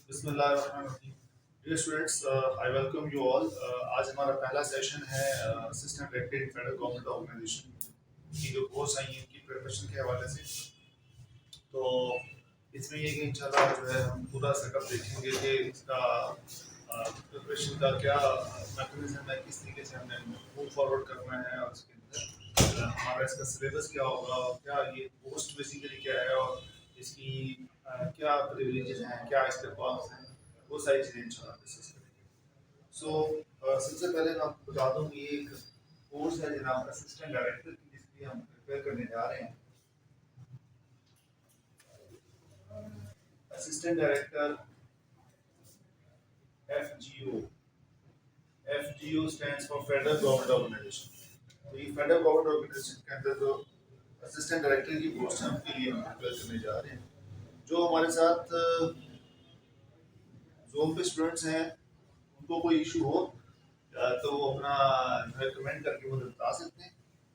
बिस्मिल्लाहिर्रहमानिर्रहीम। Dear students, I welcome you all. आज हमारा पहला सेशन है assistant director in federal government organisation की जो कोर्स आई है उनकी प्रिपरेशन के हवाले से। तो इसमें ये कि इंशाल्लाह जो है हम पूरा सेटअप देखेंगे कि इसका प्रिपरेशन का क्या मैकेनिज्म है, किस तरीके से हमने मूव फॉरवर्ड करना है और इसके अंदर हमारा इसका सिलेबस क्या होगा और क्या ये पोस्ट बेसिकली क्या है और इसकी क्या प्रिविलेजेस हैं, क्या इसके कॉन्स हैं, वो सारी चीज़ें इंशाल्लाह डिस्कस करेंगे। सबसे पहले मैं आपको बता दूं कि ये एक कोर्स है जनाब असिस्टेंट डायरेक्टर की, जिसके लिए हम प्रिपेयर करने जा रहे हैं। Assistant director FGO। FGO stands for federal government organisation. तो ये फेडरल गवर्नमेंट ऑर्गेनाइजेशन के अंदर जो असिस्टेंट डायरेक्टर की पोस्ट है उनके लिए हम प्रिपेयर करने जा रहे हैं। जो हमारे साथ जोन पे स्टूडेंट्स हैं उनको कोई इशू हो तो वो अपना कमेंट करके मुझे बता सकते हैं।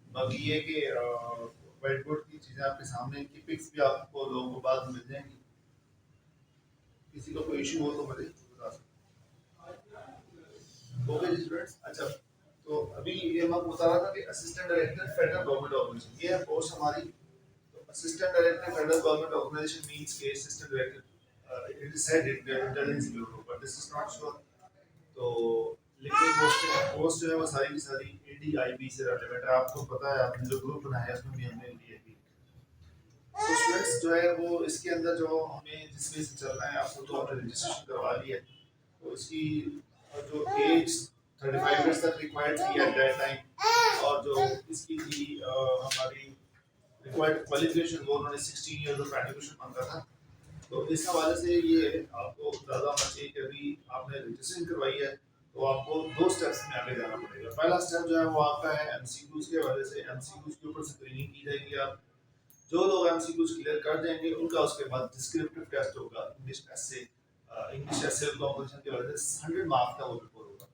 बाकी ये कि व्हाइट बोर्ड की चीज़ें आपके सामने, इनकी पिक्स भी आपको लोगों को बाद में मिल जाएंगी। किसी का कोई इशू हो तो मुझे बता सकते हैं। ओके जी स्टूडेंट्स। अच्छा, तो अभी ये मैं बता रहा था कि assistant director federal government organization ये है पोस्ट हमारी। तो assistant director federal government organization means के assistant director it is said in Intelligence Bureau, but this is not sure. तो लेकिन पोस्ट जो है वो सारी की सारी ADIB से रिलेवेंट है। आपको पता है, आपने जो ग्रुप बनाया है उसमें भी हमने ADIB। तो स्टूडेंट्स जो है वो इसके अंदर जो हमें जिस वे से चलना है, आपको तो आपने रजिस्ट्रेशन करवा ली है। तो इसकी जो एज 35 इयर्स तक रिक्वायर्ड थी एट दैट टाइम, और जो इसकी थी हमारी रिक्वायर्ड क्वालिफिकेशन वो उन्होंने 16 इयर्स ऑफ एजुकेशन मांगा था। तो इस हवाले से ये आपको ज़्यादा होना चाहिए कि अभी आपने रजिस्ट्रेशन करवाई है तो आपको दो स्टेप्स में आगे जाना पड़ेगा। पहला स्टेप जो है वो आपका है MCQs के हवाले से। MCQs के ऊपर स्क्रीनिंग की जाएगी। आप जो लोग MCQs क्लियर कर देंगे उनका उसके बाद डिस्क्रिप्टिव टेस्ट होगा, इंग्लिश एसे कॉम्पिटिशन के वजह से 100 मार्क्स का वो पेपर होगा।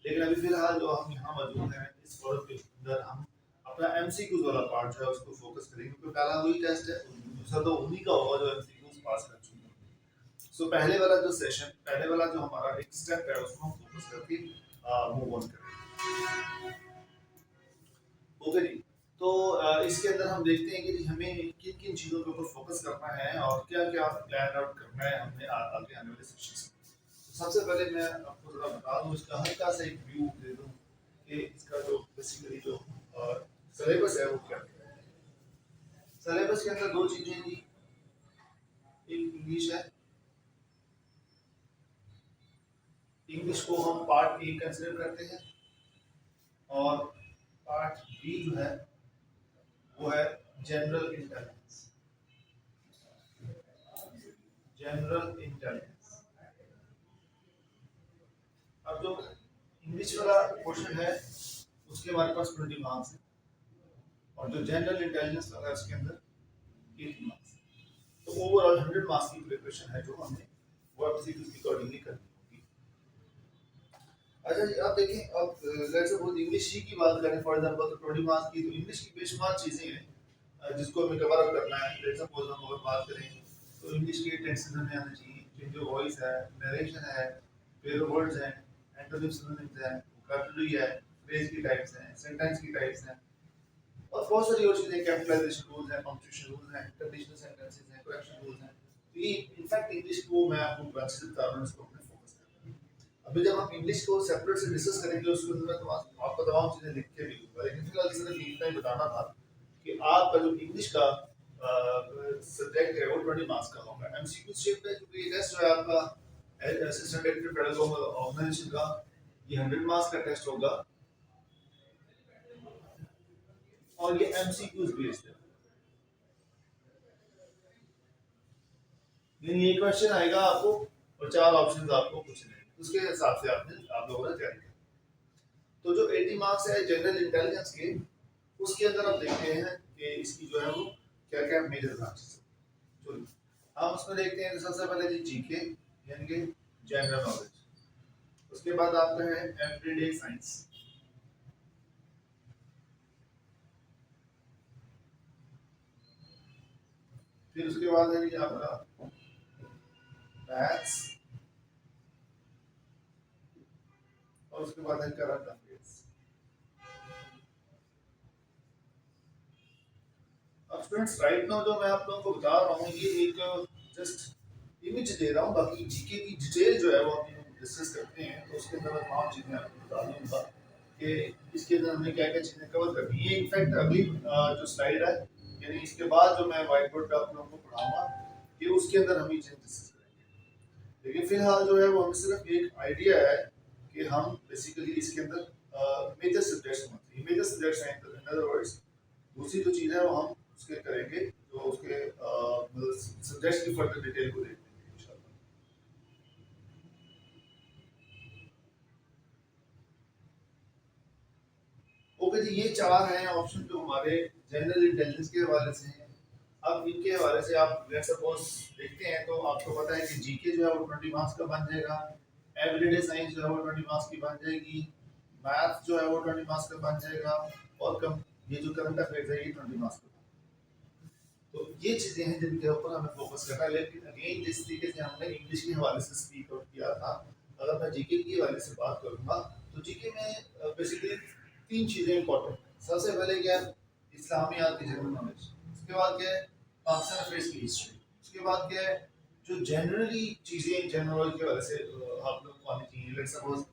लेकिन अभी फिलहाल जो हम यहाँ मौजूद हैं इस फोरम के अंदर, हम अपना MCQs वाला पार्ट जो है उसको फोकस करेंगे, क्योंकि पहला वही टेस्ट है, दूसरा तो उन्हीं का होगा जो MCQs पास कर चुके हैं। सो पहले वाला जो हमारा एक स्टेप है उसको हम फोकस करके मूव ऑन करेंगे। ओके जी। तो इसके अंदर हम देखते हैं कि हमें किन किन चीज़ों के ऊपर फोकस करना है और क्या क्या प्लान आउट करना है हमने आगे आने वाले सेशंस में। तो सबसे पहले मैं आपको ज़रा बता दूं, इसका हल्का सा एक व्यू दे दूं कि इसका जो बेसिकली जो सिलेबस है वो क्या है। सिलेबस के अंदर दो चीज़ें हैं जी। एक इंग्लिश है। इंग्लिश को हम पार्ट ए कंसिडर करते हैं, और पार्ट बी जो है वो है जनरल इंटेलिजेंस। General intelligence. अब जो इंग्लिश वाला क्वेश्चन है उसके हमारे पास 20 मार्क्स है, और जो जनरल इंटेलिजेंस वाला है उसके अंदर 80 मार्क्स है। तो ओवरऑल 100 मार्क्स की प्रिपरेशन है जो हमें वो एमसीक्यू की अकॉर्डिंगली करनी होगी। अच्छा जी, आप देखें, अब लेट्स सपोज इंग्लिश ही की बात करें फॉर एग्जांपल, तो 20 मार्क्स की तो इंग्लिश की बेशुमार चीज़ें हैं जिसको हमें कवर अप करना है। लेट्स सपोज हम अगर बात करें तो इंग्लिश के टेंसेस हमें आने चाहिए, चेंज ऑफ वॉइस है, नरेशन है, पेयर वर्ड्स हैं, एंटोनिम सिनोनिम्स हैं, वोकैबुलरी है, फ्रेज की टाइप्स हैं, सेंटेंस की टाइप्स हैं, और बहुत सारी और चीज़ें, कैपिटलाइजेशन रूल्स हैं, पंक्चुएशन रूल्स हैं, कंडीशनल सेंटेंसेस हैं, करेक्शन रूल्स हैं। तो ये इनफैक्ट इंग्लिश को मैं आपको कंसीडर कर रहा हूं, इसको अपने फोकस करना है। अभी जब हम इंग्लिश को सेपरेट से डिस्कस करेंगे उसके अंदर मैं आपको तमाम चीज़ें लिख के भी दूंगा, लेकिन फिलहाल सिर्फ इतना ही बताना था कि आपका जो इंग्लिश का सब्जेक्ट है वो 20 मार्क्स का होगा MCQ शेप में, क्योंकि ये टेस्ट जो है आपका असिस्टेंट डायरेक्टर फेडरल ऑर्गेनाइजेशन का, ये 100 मार्क्स का टेस्ट होगा, और ये MCQs बेस्ड है। लेकिन ये क्वेश्चन आएगा आपको और चार ऑप्शंस आपको कुछ नहीं, उसके हिसाब से आप लोगों ने तैयारी करनी। तो जो 80 मार्क्स है जनरल इंटेलिजेंस के, उसके अंदर आप देखते हैं कि इसकी जो है वो क्या क्या मेजर ब्रांचेस है। चलिए हम उसमें देखते हैं। सबसे पहले जी जीके यानी कि जनरल नॉलेज। उसके बाद आपका है एवरीडे साइंस। फिर उसके बाद है जी आपका मैथ्स, और उसके बाद है करंट अफेयर्स। अब स्टूडेंट्स राइट नाउ जो मैं आप लोगों को बता रहा हूँ ये एक जस्ट इमेज दे रहा हूँ, बाकी जीके की डिटेल जो है वो हम डिस्कस करते हैं तो उसके अंदर मैं तमाम चीज़ें आपको बता दूंगा कि इसके अंदर हमने क्या क्या चीज़ें कवर करनी है। इनफैक्ट अगली जो स्लाइड है यानी इसके बाद जो मैं व्हाइट बोर्ड पे आप लोगों को पढ़ाऊंगा ये उसके अंदर हम ये चीज़ें डिस्कस करेंगे। लेकिन फिलहाल जो है वो हमें सिर्फ एक आइडिया है कि हम बेसिकली इसके अंदर मेजर सब्जेक्ट्स मेजर सब्जेक्ट्स हैं इन अदर वर्ड्स। दूसरी जो चीज़ है वो हम उसके करेंगे जो उसके सब्जेक्ट्स की फर्दर डिटेल को देखेंगे इंशाल्लाह। ओके जी, ये चार हैं ऑप्शन जो हमारे जनरल इंटेलिजेंस के हवाले से हैं। अब इनके हवाले से आप लेट्स सपोज देखते हैं तो आपको पता है कि जीके जो है वो 20 मार्क्स का बन जाएगा, एवरीडे साइंस जो है वो 20 मार्क्स की बन जाएगी, मैथ जो है वो 20 मार्क्स का बन जाएगा, और कम ये जो करंट अफेयर्स है ये 20 मार्क्स का। तो ये चीजें हैं जिनके ऊपर हमें फोकस करना है। लेकिन अगेन जिस तरीके से हमने इंग्लिश के हवाले से स्पीक आउट किया था, अगर मैं जीके के हवाले से बात करूंगा तो जीके में बेसिकली तीन चीजें इंपॉर्टेंट हैं। सबसे पहले क्या है, इस्लामियात की जनरल नॉलेज, उसके बाद क्या है पाकिस्तान अफेयर्स की हिस्ट्री, उसके बाद क्या है जो जनरली चीजें जनरल नॉलेज के हवाले से आप लोग को आनी चाहिए। लेट्स सपोज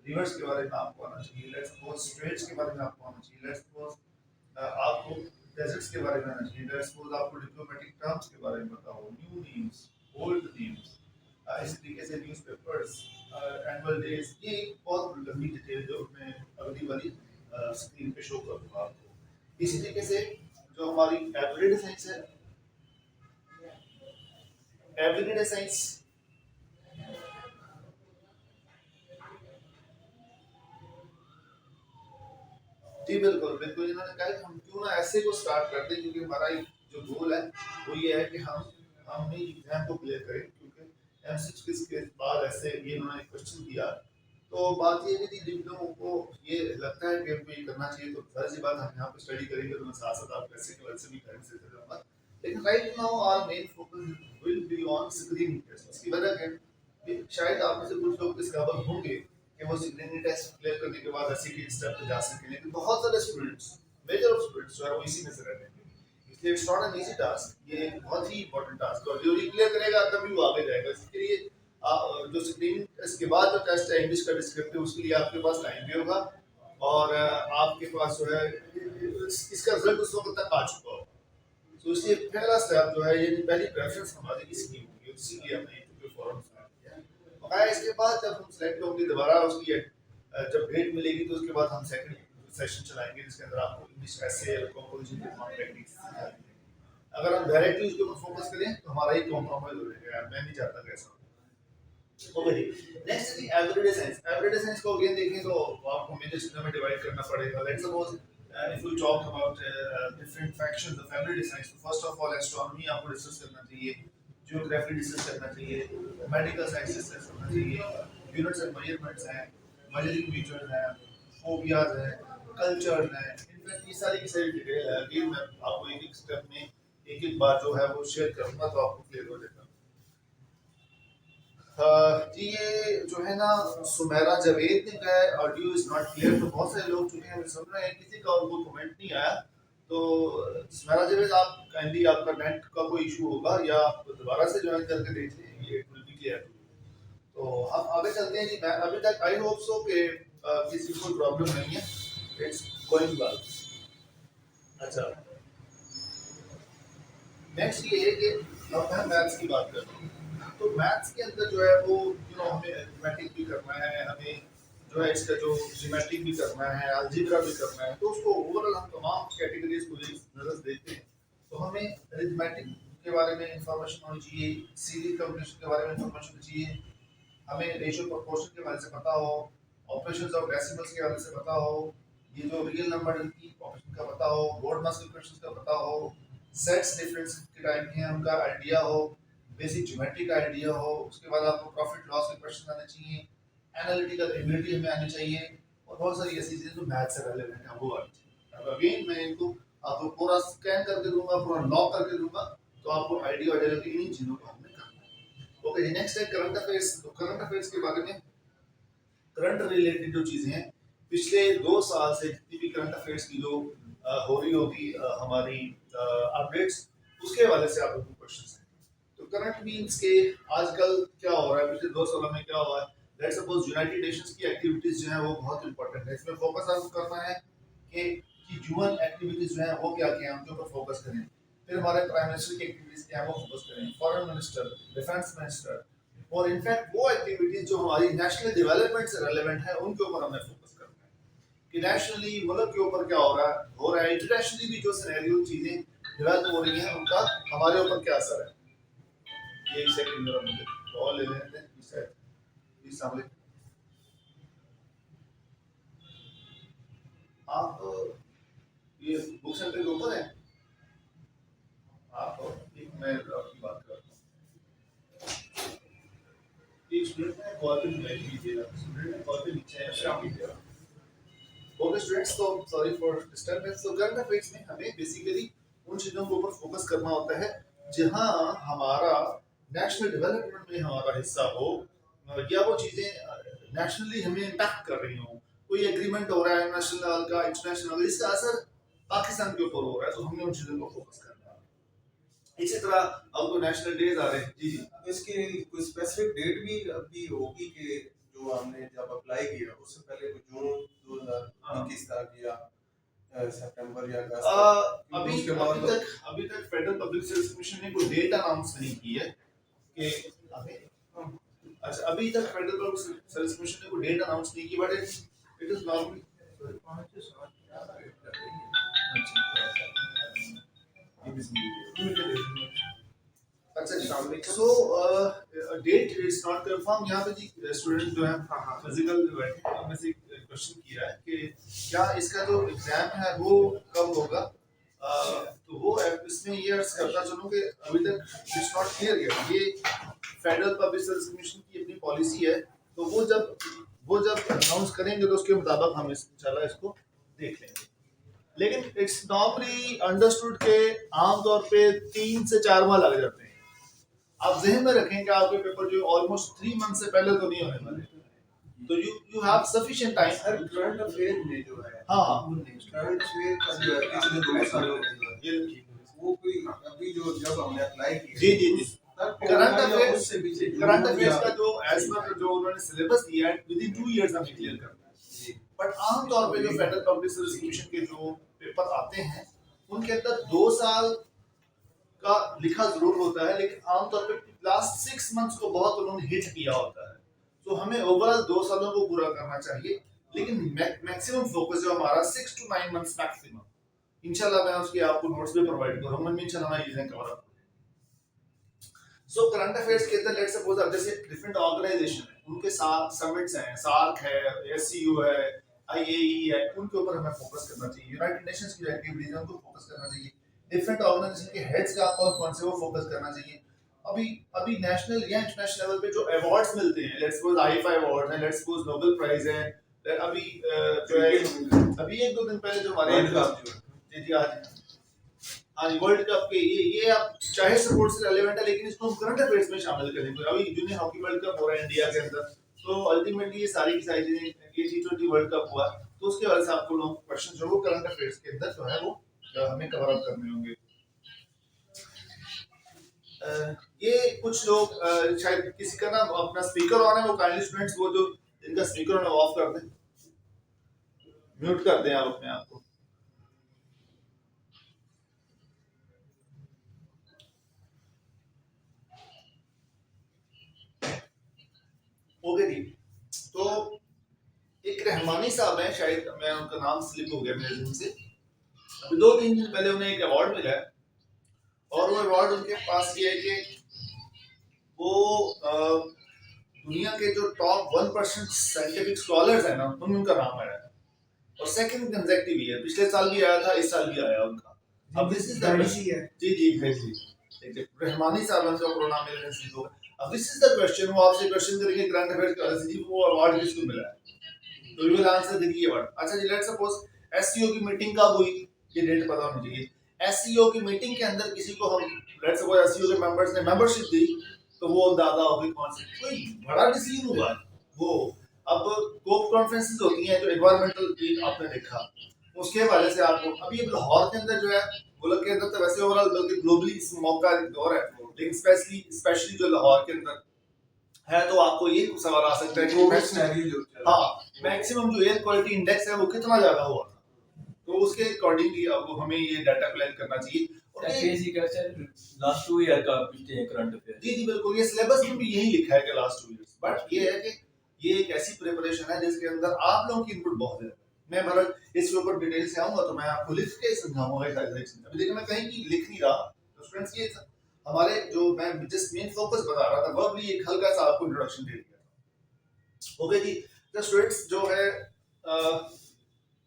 रिवर्स के बारे में आपको आना चाहिए, लेट्स सपोज स्ट्रेट्स के बारे में आपको आना चाहिए, लेट्स सपोज आपको डेजर्ट्स के बारे में आना चाहिए, लेट्स सपोज आपको डिप्लोमेटिक टर्म्स के बारे में पता हो, न्यू नेम्स, ओल्ड नेम्स, इस तरीके से न्यूज़पेपर्स, एनुअल डेज, ये एक बहुत लंबी डिटेल जो मैं अगली वाली स्क्रीन पे शो करूंगा आपको। इसी तरीके से जो हमारी एवरीडे साइंस है, एवरीडे साइंस जी बिल्कुल बिल्कुल, इन्होंने कहा कि हम क्यों ना ऐसे को स्टार्ट करते हैं क्योंकि हमारा एक जो गोल है वो ये है कि हम ही एग्जाम को क्लियर करें, क्योंकि एमसीक्यूज के बाद ऐसे ये इन्होंने क्वेश्चन दिया। तो बात ये भी थी जिन लोगों को ये लगता है कि हमको ये करना चाहिए तो जाहिर सी बात हम यहाँ पे स्टडी करेंगे तो मैं साथ साथ आप पैसे के वजह से भी करेंगे से रहूँगा। लेकिन right now our main focus will be on screening test. इसकी वजह क्या है कि शायद आप में से कुछ लोग इस काबिल होंगे कि वो स्क्रीनिंग टेस्ट क्लियर करने के बाद ऐसे की स्टेप पे जा सकें, लेकिन बहुत सारे स्टूडेंट्स मेजर ऑफ स्टूडेंट्स जो है वो इसी में से रहते हैं। इसलिए it's not an easy task, ये एक बहुत ही इंपॉर्टेंट टास्क है और जो ये क्लियर करेगा तभी वो आगे जाएगा। इसके लिए जो स्क्रीनिंग टेस्ट के बाद जो टेस्ट है इंग्लिश का डिस्क्रिप्टिव, उसके लिए आपके पास टाइम भी होगा और आपके पास जो है इसका रिजल्ट उस वक्त तक आ चुका होगा। तो इसलिए पहला स्टेप जो है ये पहली प्रेफरेंस हमारी इसकी होगी, इसीलिए हमने इंटरव्यू फॉर्म सिलेक्ट किया। और इसके बाद जब हम सिलेक्ट होंगे दोबारा उसकी जब डेट मिलेगी तो उसके बाद हम सेकंड सेशन चलाएंगे जिसके अंदर आपको इंग्लिश ऐसे कंपोजिशन के फॉर्म टेक्निक्स सिखाएंगे। अगर हम डायरेक्टली उसके ऊपर फोकस करें तो हमारा ही कॉम्प्रोमाइज हो जाएगा यार, मैं नहीं चाहता कि ऐसा हो। ओके जी, नेक्स्ट है एवरीडे साइंस। एवरीडे साइंस को अगेन देखें तो आपको मेजर चीजों में डिवाइड करना पड़ेगा। Let's suppose if we talk about different factions of everyday science, so first of all astronomy आपको डिस्कस करना चाहिए, ज्योग्राफी डिस्कस करना चाहिए, मेडिकल साइंस डिस्कस करना चाहिए, यूनिट्स एंड मेजरमेंट्स हैं, मेजरिंग फीचर्स हैं, फोबियाज हैं, कल्चर हैं, इनफैक्ट ये सारी की सारी डिटेल है। अगेन मैं आपको एक एक स्टेप में एक एक बार जो है वो शेयर करूंगा तो आपको क्लियर हो जाएगा। जी ये जो है ना सुमेरा जावेद ने कहा है ऑडियो इज नॉट क्लियर, तो बहुत सारे लोग चुके हैं सुन रहे हैं, किसी का उनको कमेंट नहीं आया। तो सुमेरा जावेद आप काइंडली आपका नेट का कोई इशू होगा या आप दोबारा से ज्वाइन करके देख लें, ये विल बी क्लियर। तो हम आगे चलते हैं जी। मैं अभी तक आई होप सो कि किसी को प्रॉब्लम नहीं है, इट्स गोइंग वेल। अच्छा, नेक्स्ट ये है कि अब मैं मैथ्स की बात करता हूँ। तो मैथ्स के अंदर जो है वो हमें अरिथमेटिक भी करना है, हमें जो है इसका जो ज्योमेट्रिक भी करना है, अलजेब्रा भी करना है, तो उसको ओवरऑल हम तमाम कैटेगरीज को नजर देते हैं। तो हमें अरिथमेटिक के बारे में इंफॉर्मेशन होनी चाहिए, सीरीज कम्बिनेशन के बारे में इंफॉर्मेशन होनी चाहिए, हमें रेशियो प्रोपोर्शन के बारे से पता हो, ऑपरेशंस ऑफ डेसिमल्स के बारे से पता हो, ये जो रियल नंबर की ऑपरेशन का पता हो, रोड मास इक्वेशंस का पता हो, सेट्स डिफरेंस के टाइप के हैं उनका आइडिया हो, बेसिक ज्योमेट्री का आइडिया हो, उसके बाद आपको प्रॉफिट लॉस के क्वेश्चन आने चाहिए, एनालिटिकल एबिलिटी हमें आनी चाहिए और बहुत सारी ऐसी चीजें जो मैथ से रिलेवेंट है वो आनी चाहिए। अब अगेन मैं इनको आपको पूरा स्कैन करके दूंगा, पूरा लॉक करके दूंगा, तो आपको आइडिया हो जाएगा कि इन चीजों को हमने करना है। ओके जी, नेक्स्ट है करंट अफेयर्स। तो करंट अफेयर्स के बारे में करंट रिलेटेड जो चीजें हैं पिछले 2 साल से जितनी भी करंट अफेयर्स की जो हो रही होगी हमारी अपडेट्स, उसके हवाले से आप लोगों को क्वेश्चन हैं। तो करंट मीन्स के आजकल क्या हो रहा है, पिछले 2 सालों में क्या हुआ है। लेट्स सपोज यूनाइटेड नेशंस की एक्टिविटीज जो है वो बहुत इंपॉर्टेंट है, इसमें फोकस आपको करना है कि ह्यूमन एक्टिविटीज जो है वो क्या क्या है, उनके ऊपर फोकस करें। फिर हमारे प्राइम मिनिस्टर की एक्टिविटीज क्या है वो फोकस करें, फॉरेन मिनिस्टर, डिफेंस मिनिस्टर, और इनफैक्ट वो एक्टिविटीज जो हमारी नेशनल डेवलपमेंट से रेलेवेंट है उनके ऊपर हमें फोकस करना है कि नेशनली मुल्क के ऊपर क्या हो रहा है इंटरनेशनली भी जो सिनेरियो चीजें डेवलप हो रही हैं उनका हमारे ऊपर क्या असर है। एक सेकंड जरा मुझे कॉल ले लेने दें इस साइड, प्लीज सामने आप ये बुक सेंटर के ऊपर है। आप एक मैं आपकी बात करता हूँ, एक स्टूडेंट ने कॉल पे ज्वाइन कीजिएगा, स्टूडेंट ने कॉल पे नीचे है शाम कीजिएगा। ओके स्टूडेंट्स, तो सॉरी फॉर डिस्टरबेंस। तो करंट अफेयर्स में हमें बेसिकली उन चीजों के ऊपर फोकस करना होता है जहां हमारा नेशनल डेवलपमेंट में हमारा हिस्सा हो, या वो चीजें नेशनली हमें इम्पैक्ट कर रही हो। कोई एग्रीमेंट हो रहा है नेशनल लेवल का, इंटरनेशनल लेवल, इसका असर पाकिस्तान के ऊपर हो रहा है, तो हमने उन चीजों को फोकस करना है। इसी तरह अब तो नेशनल डेज आ रहे हैं। जी जी, इसकी कोई स्पेसिफिक डेट भी अभी होगी कि जो हमने जब अप्लाई किया उससे पहले जून 2021 तक या सितंबर या अगस्त अभी तक फेडरल पब्लिक सर्विस कमीशन ने कोई डेट अनाउंस नहीं की है कि अच्छा, अभी तक फेडरल पब्लिक सर्विस कमीशन ने कोई डेट अनाउंस नहीं की, बट इट इज नॉर्मली अच्छा। सो डेट इज नॉट कंफर्म। यहाँ पे जी स्टूडेंट जो है फिजिकल बैठे हैं, में से क्वेश्चन किया है कि क्या इसका जो एग्जाम है वो कब होगा। तो वो इसमें ये अर्ज करता चलूं कि अभी तक इट्स नॉट क्लियर यet। ये फेडरल पब्लिक सर्विस कमीशन की अपनी पॉलिसी है, तो वो जब अनाउंस करेंगे तो उसके मुताबिक हम इंशाल्लाह इसको देख लेंगे। लेकिन इट्स नॉर्मली अंडरस्टूड के आमतौर पे 3 से 4 माह लग जाते हैं। आप जहन में रखें कि आपके पेपर जो ऑलमोस्ट 3 मंथ से पहले तो नहीं होने वाले, तो you have sufficient time. Sir current affair में जो है हाँ करंट अफेयर का जो है पिछले 2 सालों में वो कोई अभी जो जब हमने अप्लाई किया जी जी जी, करंट अफेयर्स का जो एज जी पर जो उन्होंने सिलेबस दिया है विद इन 2 इयर्स हमें क्लियर करना है। बट आमतौर पे जो फेडरल पब्लिक सर्विस कमीशन के जो पेपर आते हैं उनके अंदर 2 साल का लिखा जरूर होता है, लेकिन आमतौर पे लास्ट 6 मंथ्स को बहुत उन्होंने हिट किया होता है। तो हमें ओवरऑल 2 सालों को पूरा करना चाहिए, लेकिन मैक्सिमम फोकस जो हमारा 6 to 9 मंथ्स मैक्सिमम, इंशाल्लाह मैं उसकी आपको नोट्स भी प्रोवाइड करूंगा, इंशाल्लाह मैं चीजें cover up. So current affairs के अंदर लेट्स सपोज अब जैसे डिफरेंट ऑर्गेनाइजेशन है, उनके साथ समिट्स हैं, सार्क है, एससीयू है, आईएई है, उनके ऊपर हमें फोकस करना चाहिए। यूनाइटेड नेशंस की एक्टिविटीज है उनको फोकस करना चाहिए। डिफरेंट ऑर्गेनाइजेशन के हेड्स का कौन कौन से वो फोकस करना चाहिए। अभी अभी नेशनल या इंटरनेशनल लेवल पे जो अवार्ड्स मिलते हैं, लेट्स सपोज आई5 अवार्ड है, लेट्स सपोज नोबेल प्राइज है, अभी जो है अभी 1-2 दिन पहले जो हमारे जी जी आज हाँ वर्ल्ड कप के ये आप चाहे स्पोर्ट्स से रिलेवेंट है, लेकिन इसको हम करंट अफेयर्स में शामिल करेंगे। अभी जूनियर हॉकी वर्ल्ड कप हो रहा है इंडिया के अंदर, तो अल्टीमेटली ये सारी की सारी चीजें, ये T20 वर्ल्ड कप हुआ, तो उसके वजह से आपको लोग क्वेश्चन जो वो करंट अफेयर्स के अंदर जो है वो हमें कवर अप करने होंगे। ये कुछ लोग शायद किसी का ना अपना स्पीकर ऑन है, वो काइंडली स्टूडेंट्स वो जो इनका स्पीकर ऑन ऑफ कर दें, म्यूट कर दें आप अपने आप को। ओके जी, तो एक रहमानी साहब है, शायद मैं उनका नाम स्लिप हो गया मेरे ज़हन से। अभी 2-3 दिन पहले उन्हें एक अवार्ड मिला है, और वो अवार्ड उनके पास ये है कि वो दुनिया के जो टॉप 1% साइंटिफिक स्कॉलर्स हैं ना, उनमें उनका नाम आया है, और सेकंड कंसेक्टिव ईयर, पिछले साल भी आया था, इस साल भी आया उनका। अब दिस इज द जी जी जी रहमानी साहब उनका पूरा नाम मेरे नसीब होगा। अब दिस इज द क्वेश्चन, वो आपसे क्वेश्चन करेंगे करंट अफेयर्स के हवाले से, जी वो अवार्ड किसको मिला है, तो यू विल आंसर द ये वर्ड। अच्छा जी, लेट्स सपोज एससीओ की मीटिंग कब हुई, ये डेट पता होनी चाहिए। एससीओ की मीटिंग के अंदर किसी को हम लेट्स सपोज एससीओ के मेंबर्स ने मेंबरशिप दी, तो वो अंदाजा होगी कौन सी कोई बड़ा डिसीजन हुआ वो। अब कोप कॉन्फ्रेंसेस होती हैं जो एनवायरमेंटल आपने देखा, उसके हवाले से आपको अभी लाहौर के अंदर जो है, मुल्क के अंदर तो वैसे ओवरऑल बल्कि ग्लोबली इस मौका एक दौर है, लेकिन स्पेशली जो लाहौर के अंदर है, तो आपको ये सवाल आ सकता है कि मैक्सिमम जो एयर क्वालिटी इंडेक्स है वो कितना ज्यादा हुआ था, तो उसके अकॉर्डिंगली आपको हमें ये डाटा कलेक्ट करना चाहिए। और लास्ट 2 ईयर का पिछले करंट अफेयर। जी बिल्कुल, ये सिलेबस में भी यही लिखा है कि लास्ट 2 इयर्स, बट ये है कि ये एक ऐसी प्रिपरेशन है जिसके अंदर आप लोगों की इनपुट बहुत है। मैं भरत इसके ऊपर डिटेल से आऊंगा तो मैं आपको लिख के समझाऊंगा। अभी देखिए मैं कहीं की लिख नहीं रहा, तो स्टूडेंट्स ये हमारे जो मैं जिस मेन फोकस बता रहा था वह भी एक हल्का सा आपको इंट्रोडक्शन दे दिया। ओके जी, तो स्टूडेंट्स जो है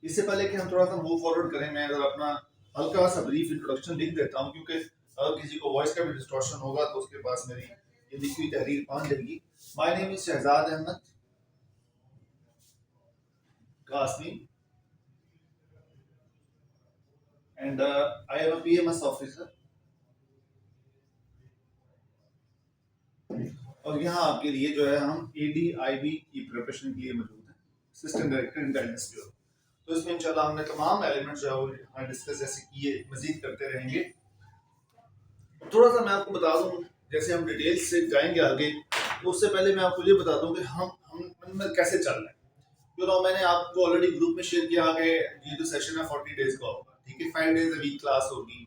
इससे पहले कि हम थोड़ा सा मूव फॉरवर्ड करें, मैं अगर अपना हल्का सा ब्रीफ इंट्रोडक्शन लिख देता हूं, क्योंकि अगर किसी को वॉइस का भी डिस्टॉर्शन होगा तो उसके पास मेरी ये लिखी हुई तहरीर पहुंच जाएगी। My name is Shahzad Ahmad Qasmi and I am a PMS officer, और यहाँ आपके लिए जो है हम ADIB की प्रिपरेशन के लिए मौजूद हैं, assistant director in guidance bureau. तो इसमें इंशाल्लाह हमने तमाम एलिमेंट्स जो है वो डिस्कस ऐसे किए, मजीद करते रहेंगे। थोड़ा सा मैं आपको बता दूं, जैसे हम डिटेल्स से जाएंगे आगे, तो उससे पहले मैं आपको ये बता दूं कि हम कैसे चल रहे हैं। मैंने आपको ऑलरेडी ग्रुप में शेयर किया कि ये जो सेशन है 40 डेज का होगा, ठीक है। 5 डेज वीक क्लास होगी,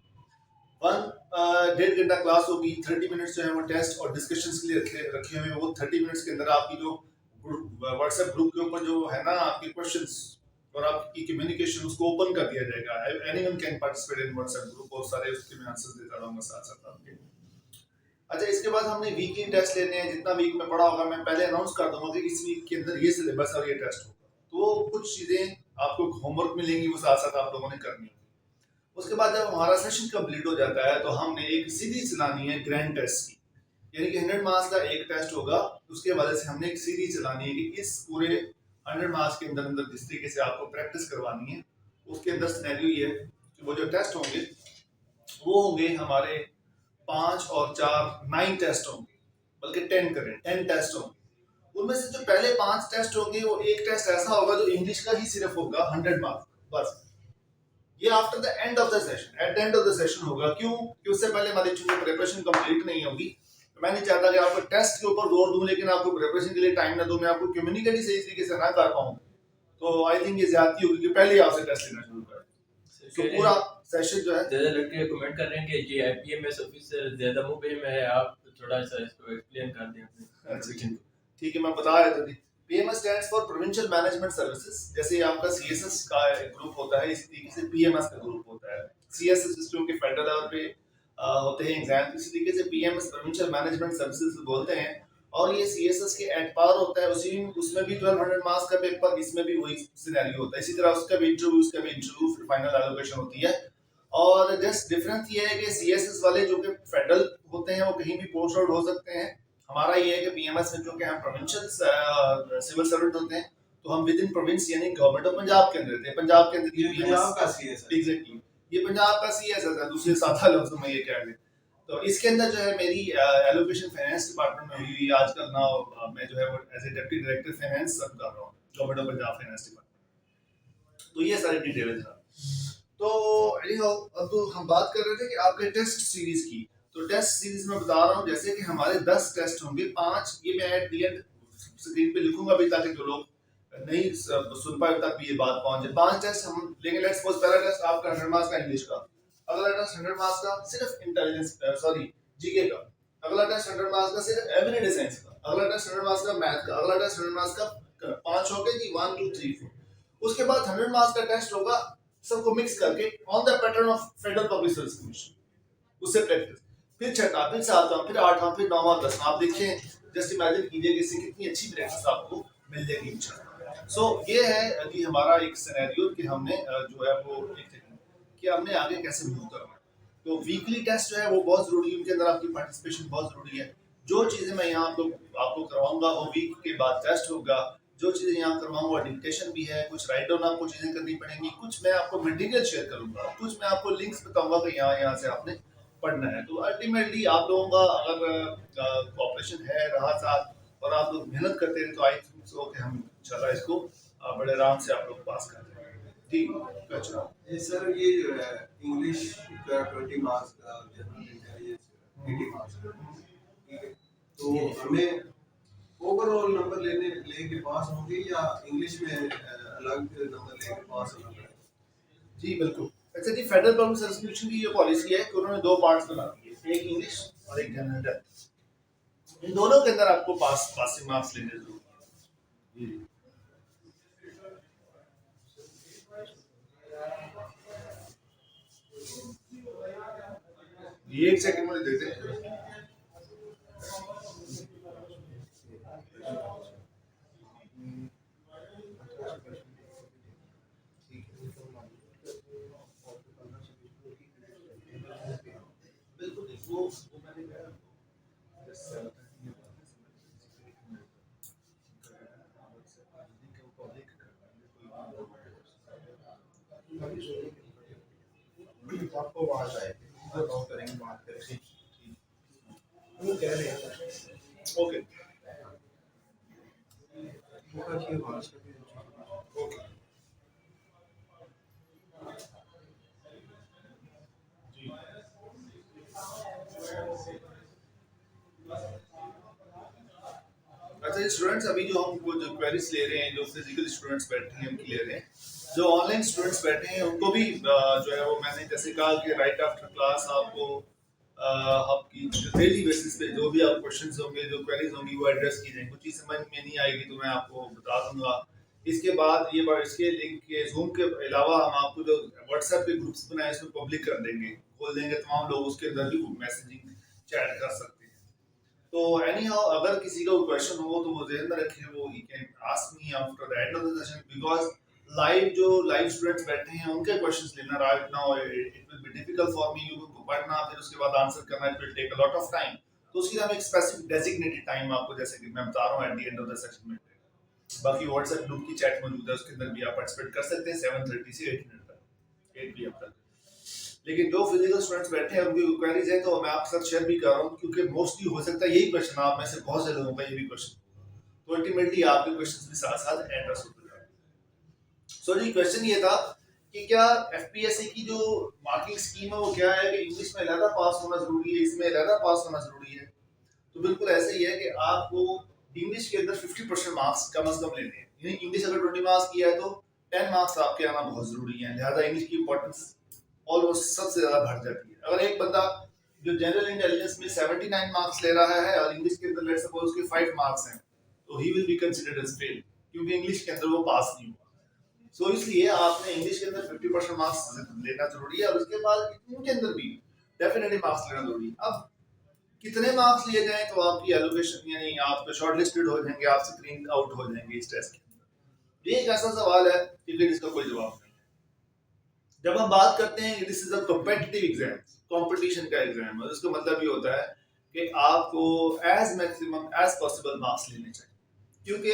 1.5 घंटा क्लास होगी, 30 मिनट्स जो है वो टेस्ट और डिस्कशंस के लिए रखे हुए हैं। वो 30 मिनट्स के अंदर आपकी जो व्हाट्सएप ग्रुप के ऊपर जो है ना आपके क्वेश्चंस और आपकी कम्युनिकेशन, उसको ओपन कर दिया जाएगा। Anyone can participate in WhatsApp group, और सारे उसके मैं आंसर्स देता रहूंगा साथ साथ आपके। अच्छा, इसके बाद हमने वीकली टेस्ट लेने हैं। जितना वीक में पढ़ा होगा मैं पहले अनाउंस कर दूंगा कि इस वीक के अंदर ये सिलेबस और ये टेस्ट होगा, तो कुछ चीजें आपको होमवर्क मिलेंगी, वो साथ साथ आप लोगों ने करनी होगी। उसके बाद जब हमारा सेशन कंप्लीट हो जाता है तो हमने एक सीरीज चलानी है ग्रैंड टेस्ट की, यानी कि 100 मार्क्स का एक टेस्ट होगा। उसके वजह से हमने एक सीरीज चलानी है कि इस पूरे 100 मार्क्स के अंदर अंदर जिस तरीके से आपको प्रैक्टिस करवानी है, उसके अंदर सिनेरियो ये है कि वो जो टेस्ट होंगे वो होंगे हमारे 5 और 4 9 टेस्ट होंगे, बल्कि 10 टेस्ट होंगे। उनमें से जो पहले 5 टेस्ट होंगे वो एक टेस्ट ऐसा होगा जो इंग्लिश का ही सिर्फ होगा 100 मार्क्स बस। ये after the end of the session, at the end of the session होगा। क्यों? कि उससे पहले हमारी चूंकि प्रिपरेशन कंप्लीट नहीं होगी, तो मैं नहीं चाहता कि आपको टेस्ट के ऊपर जोर दूं लेकिन आपको प्रिपरेशन के लिए टाइम ना दूं, मैं आपको कम्युनिकेट सही तरीके से ना कर पाऊं, तो आई थिंक ये ज्यादती होगी कि पहले आपसे टेस्ट लेना शुरू करें। तो पूरा सेशन जो है, ज्यादा लड़के कमेंट कर रहे हैं कि ये पीएमएस ऑफिसर ज्यादा मुंबई में है, आप थोड़ा सा इसको एक्सप्लेन कर दें अपने। ठीक है, मैं बता रहा था। PMS stands for provincial management services. जैसे आपका CSS का एक ग्रुप होता है, इसी तरीके से PMS का ग्रुप होता है। CSS सिस्टम के फेडरल लेवल पे होते हैं एग्जाम, इसी तरीके से PMS प्रोविंशियल मैनेजमेंट सर्विसेज बोलते हैं। और ये CSS के एट पार होता है, उसमें भी 1200 मार्क्स का पेपर, इसमें भी वही सिनेरियो होता है। इसी तरह उसका भी इंटरव्यू फिर फाइनल एलोकेशन होती है। और जस्ट डिफरेंस ये है कि CSS वाले जो कि फेडरल होते हैं वो कहीं भी पोस्ट आउट हो सकते हैं। हमारा ये है कि PMS में जो कि हम प्रोविंशियल सिविल सर्वेंट होते हैं, तो हम विद इन प्रोविंस यानी गवर्नमेंट ऑफ पंजाब के अंदर रहते हैं। पंजाब के अंदर ये पंजाब का CS है। एग्जैक्टली, ये पंजाब का CS है, दूसरे सादा लफ्जों में ये कह लें। तो इसके अंदर जो है मेरी एलोकेशन फाइनेंस डिपार्टमेंट में हुई, आजकल ना मैं जो है वो as a deputy director finance serve कर रहा हूँ government of Punjab finance department. तो ये सारी डिटेल है। तो एनीहाउ, अब तो हम बात कर रहे थे कि आपके टेस्ट सीरीज की। तो टेस्ट सीरीज में बता रहा हूँ जैसे कि हमारे 10 टेस्ट होंगे, 5 ये मैं एट द एंड स्क्रीन पे लिखूंगा भी, ताकि जो लोग नहीं सुन पाए तक भी ये बात पहुंच जाए। 5 टेस्ट हम लेंगे। लेट्स सपोज पहला टेस्ट आपका 100 मार्क्स का इंग्लिश का, अगला टेस्ट 100 मार्क्स का सिर्फ इंटेलिजेंस जीके का, अगला टेस्ट 100 मार्क्स का सिर्फ एवरीडे साइंस का, अगला टेस्ट 100 मार्क्स का मैथ का, अगला टेस्ट 100 मार्क्स का। 5 हो गए जी, 1 2 3 4। उसके बाद 100 मार्क्स का टेस्ट होगा सबको मिक्स करके on the pattern of federal public service commission, उससे प्रैक्टिस। फिर छठा, फिर सातवां, फिर आठवां, फिर नौवां, 10वां। आप देखें, जस्ट इमेजिन कीजिए कि इससे कितनी अच्छी प्रैक्टिस आपको मिल जाएगी इंशाल्लाह। सो ये है कि हमारा एक सिनेरियो कि हमने जो है वो कि हमने आगे कैसे मूव करना है। तो वीकली टेस्ट जो है वो बहुत जरूरी है, उनके अंदर आपकी पार्टिसिपेशन बहुत जरूरी है। जो चीजें मैं यहाँ आपको करवाऊंगा वो वीक के बाद टेस्ट होगा। जो चीजें यहाँ करवाऊंगा डिक्टेशन भी है, कुछ राइट डाउन आपको चीजें करनी पड़ेंगी, कुछ मैं आपको मटेरियल शेयर करूंगा, कुछ मैं आपको लिंक्स बताऊंगा कि यहाँ से आपने पढ़ना है। तो अल्टीमेटली आप लोगों का अगर कॉपरेशन है रहा साथ और आप लोग मेहनत करते रहे तो आई थिंक सो कि हम इंशाल्लाह इसको बड़े आराम से आप लोग पास कर देंगे। ठीक अच्छा जी सर, ये जो है इंग्लिश का 20 मार्क्स का जनरल इंटेलिजेंस 80 मार्क्स का, ठीक है, तो हमें ओवरऑल नंबर लेके पास होंगे या इंग्लिश में अलग नंबर लेके पास होना पड़ेगा? जी बिल्कुल। अच्छा जी, फेडरल पब्लिक सर्विस कमीशन की ये पॉलिसी है कि उन्होंने 2 पार्ट्स बना दिए, एक इंग्लिश और एक जनरल। इन दोनों के अंदर आपको पासिंग मार्क्स लेने जरूरी है। ये एक सेकंड मुझे देते हैं। बिल्कुल नहीं, वो मैंने कहा आपको आवाज आएगी, नोट करेंगे, बात करेंगे। वो कह रहे हैं ओके थोड़ा सी आवाज ओके जी अच्छा जी स्टूडेंट्स, अभी जो हम जो क्वेरीज ले रहे हैं, जो फिजिकल स्टूडेंट्स बैठे हैं उनकी ले रहे हैं, जो ऑनलाइन स्टूडेंट्स बैठे हैं उनको भी जो है वो मैंने जैसे कहा कि राइट आफ्टर क्लास आपको आपकी डेली बेसिस पे जो भी आप क्वेश्चंस होंगे, जो क्वेरीज होंगी वो एड्रेस की जाएंगी। कुछ चीज़ समझ में नहीं आएगी तो मैं आपको बता दूंगा। इसके बाद ये इसके लिंक के जूम के अलावा हम आपको जो व्हाट्सएप पे ग्रुप्स बनाए इसमें पब्लिक कर देंगे, खोल देंगे, तमाम लोग उसके अंदर भी मैसेजिंग चैट कर सकते हैं। तो एनी हाउ अगर किसी का क्वेश्चन हो तो वो ध्यान में रखें, वो he can ask me after the end of the session, because live students बैठे हैं उनके क्वेश्चंस लेना right now it will be difficult for me, क्योंकि उनको पढ़ना फिर उसके बाद आंसर करना, it will take a lot of time. तो उसके लिए हम एक स्पेसिफिक डेजिग्नेटेड टाइम आपको, जैसे कि मैं बता रहा हूँ, at the end of the session में। बाकी व्हाट्सएप ग्रुप की चैट मौजूद है, उसके अंदर भी आप पार्टिसिपेट कर सकते हैं 7:30 से 8 तक, 8 PM तक। लेकिन जो फिजिकल स्टूडेंट्स बैठे हैं उनकी क्वेरीज है तो मैं आपके साथ शेयर भी कर रहा हूँ, क्योंकि मोस्टली हो सकता है यही क्वेश्चन आप में से बहुत से लोगों का ये भी क्वेश्चन, तो अल्टीमेटली आपके क्वेश्चंस भी साथ साथ एड्रेस होते जाएंगे। सो जी क्वेश्चन ये था कि क्या एफपीएससी की जो मार्किंग स्कीम है वो क्या है कि इंग्लिश में अलहदा पास होना जरूरी है, इसमें अलहदा पास होना जरूरी है। तो बिल्कुल ऐसे ही है कि आपको इंग्लिश के अंदर 50% मार्क्स कम से कम लेने हैं, यानी इंग्लिश अगर 20 मार्क्स किया है तो 10 मार्क्स आपके आना बहुत जरूरी है, लिहाजा इंग्लिश की इंपॉर्टेंस ऑलमोस्ट सबसे ज्यादा बढ़ जाती है। अगर एक बंदा जो जनरल इंटेलिजेंस में 79 मार्क्स ले रहा है और इंग्लिश के अंदर लेट्स सपोज उसके 5 मार्क्स हैं, तो he will be considered as fail, क्योंकि इंग्लिश के अंदर वो पास नहीं हुआ। सो इसलिए आपने इंग्लिश के अंदर 50% मार्क्स लेना जरूरी है, और उसके बाद इनके अंदर भी डेफिनेटली मार्क्स लेना जरूरी है। अब कितने मार्क्स लिए जाएं तो आपकी एलोकेशन यानी आप शॉर्टलिस्टेड हो जाएंगे, आप स्क्रीन आउट हो जाएंगे इस टेस्ट के अंदर, ये एक ऐसा सवाल है कि जिसका कोई जवाब नहीं है। जब हम बात करते हैं this is a competitive exam, competition का एग्जाम है, उसका मतलब ये होता है कि आपको as maximum as possible marks लेने चाहिए, क्योंकि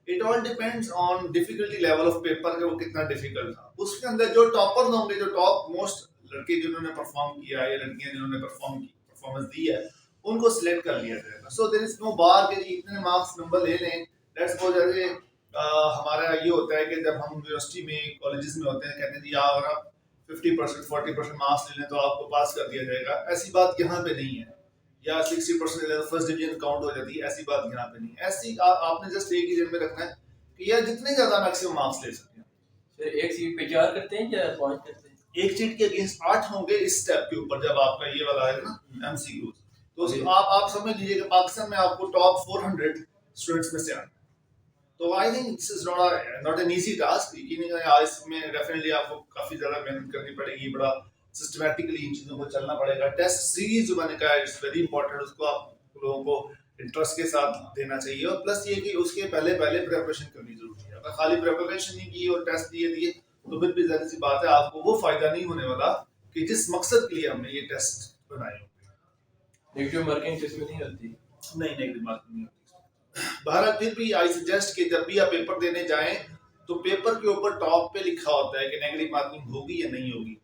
it all depends on difficulty level of paper कि वो कितना डिफिकल्ट था। उसके अंदर जो टॉपर होंगे, जो टॉप मोस्ट लड़के जिन्होंने परफॉर्म किया या लड़कियां जिन्होंने परफॉर्मेंस दी है, उनको सिलेक्ट कर लिया जाएगा। सो देयर इज नो बार कि इतने मार्क्स नंबर ले लें। लेट्स सपोज जैसे हमारा ये होता है कि जब हम यूनिवर्सिटी में कॉलेजेस में होते हैं, कहते हैं जी अगर आप 50% 40% मार्क्स ले लें तो आपको पास कर दिया जाएगा, ऐसी बात यहाँ पे नहीं है। या 60% ले लें तो फर्स्ट डिवीजन काउंट हो जाती है, ऐसी बात यहाँ पे नहीं। ऐसी आपने जस्ट एक ही दिन में रखना है कि यार जितने ज्यादा मैक्सिमम मार्क्स ले सकते हैं। सर एक सीट पे 4 करते हैं या 5 करते हैं? एक सीट के अगेंस्ट 8 होंगे इस स्टेप के ऊपर, जब आपका ये वाला है ना एमसीक्यूज, तो आप समझ लीजिए कि पाकिस्तान में आपको टॉप 400 स्टूडेंट्स में से आना है। तो I think this is not an easy task, इसमें डेफिनेटली आपको काफी ज्यादा मेहनत करनी पड़ेगी, बड़ा सिस्टमैटिकली इन चीजों को चलना पड़ेगा। टेस्ट सीरीज जो मैंने कहा इट्स वेरी इंपॉर्टेंट, उसको आप लोगों को इंटरेस्ट के साथ देना चाहिए, और प्लस ये कि उसके पहले प्रिपरेशन करनी जरूरी है। अगर खाली प्रिपरेशन नहीं की और टेस्ट दिए तो फिर भी जाहिर सी बात है आपको वो फायदा नहीं होने वाला कि जिस मकसद के लिए हमने ये टेस्ट बनाए होंगे। नेगेटिव मार्किंग इसमें नहीं होती? नहीं, नेगेटिव मार्किंग नहीं होती। बहरहाल फिर भी आई सजेस्ट कि जब भी आप पेपर देने जाएं तो पेपर के ऊपर टॉप पे लिखा होता है कि नेगेटिव मार्किंग होगी या नहीं होगी।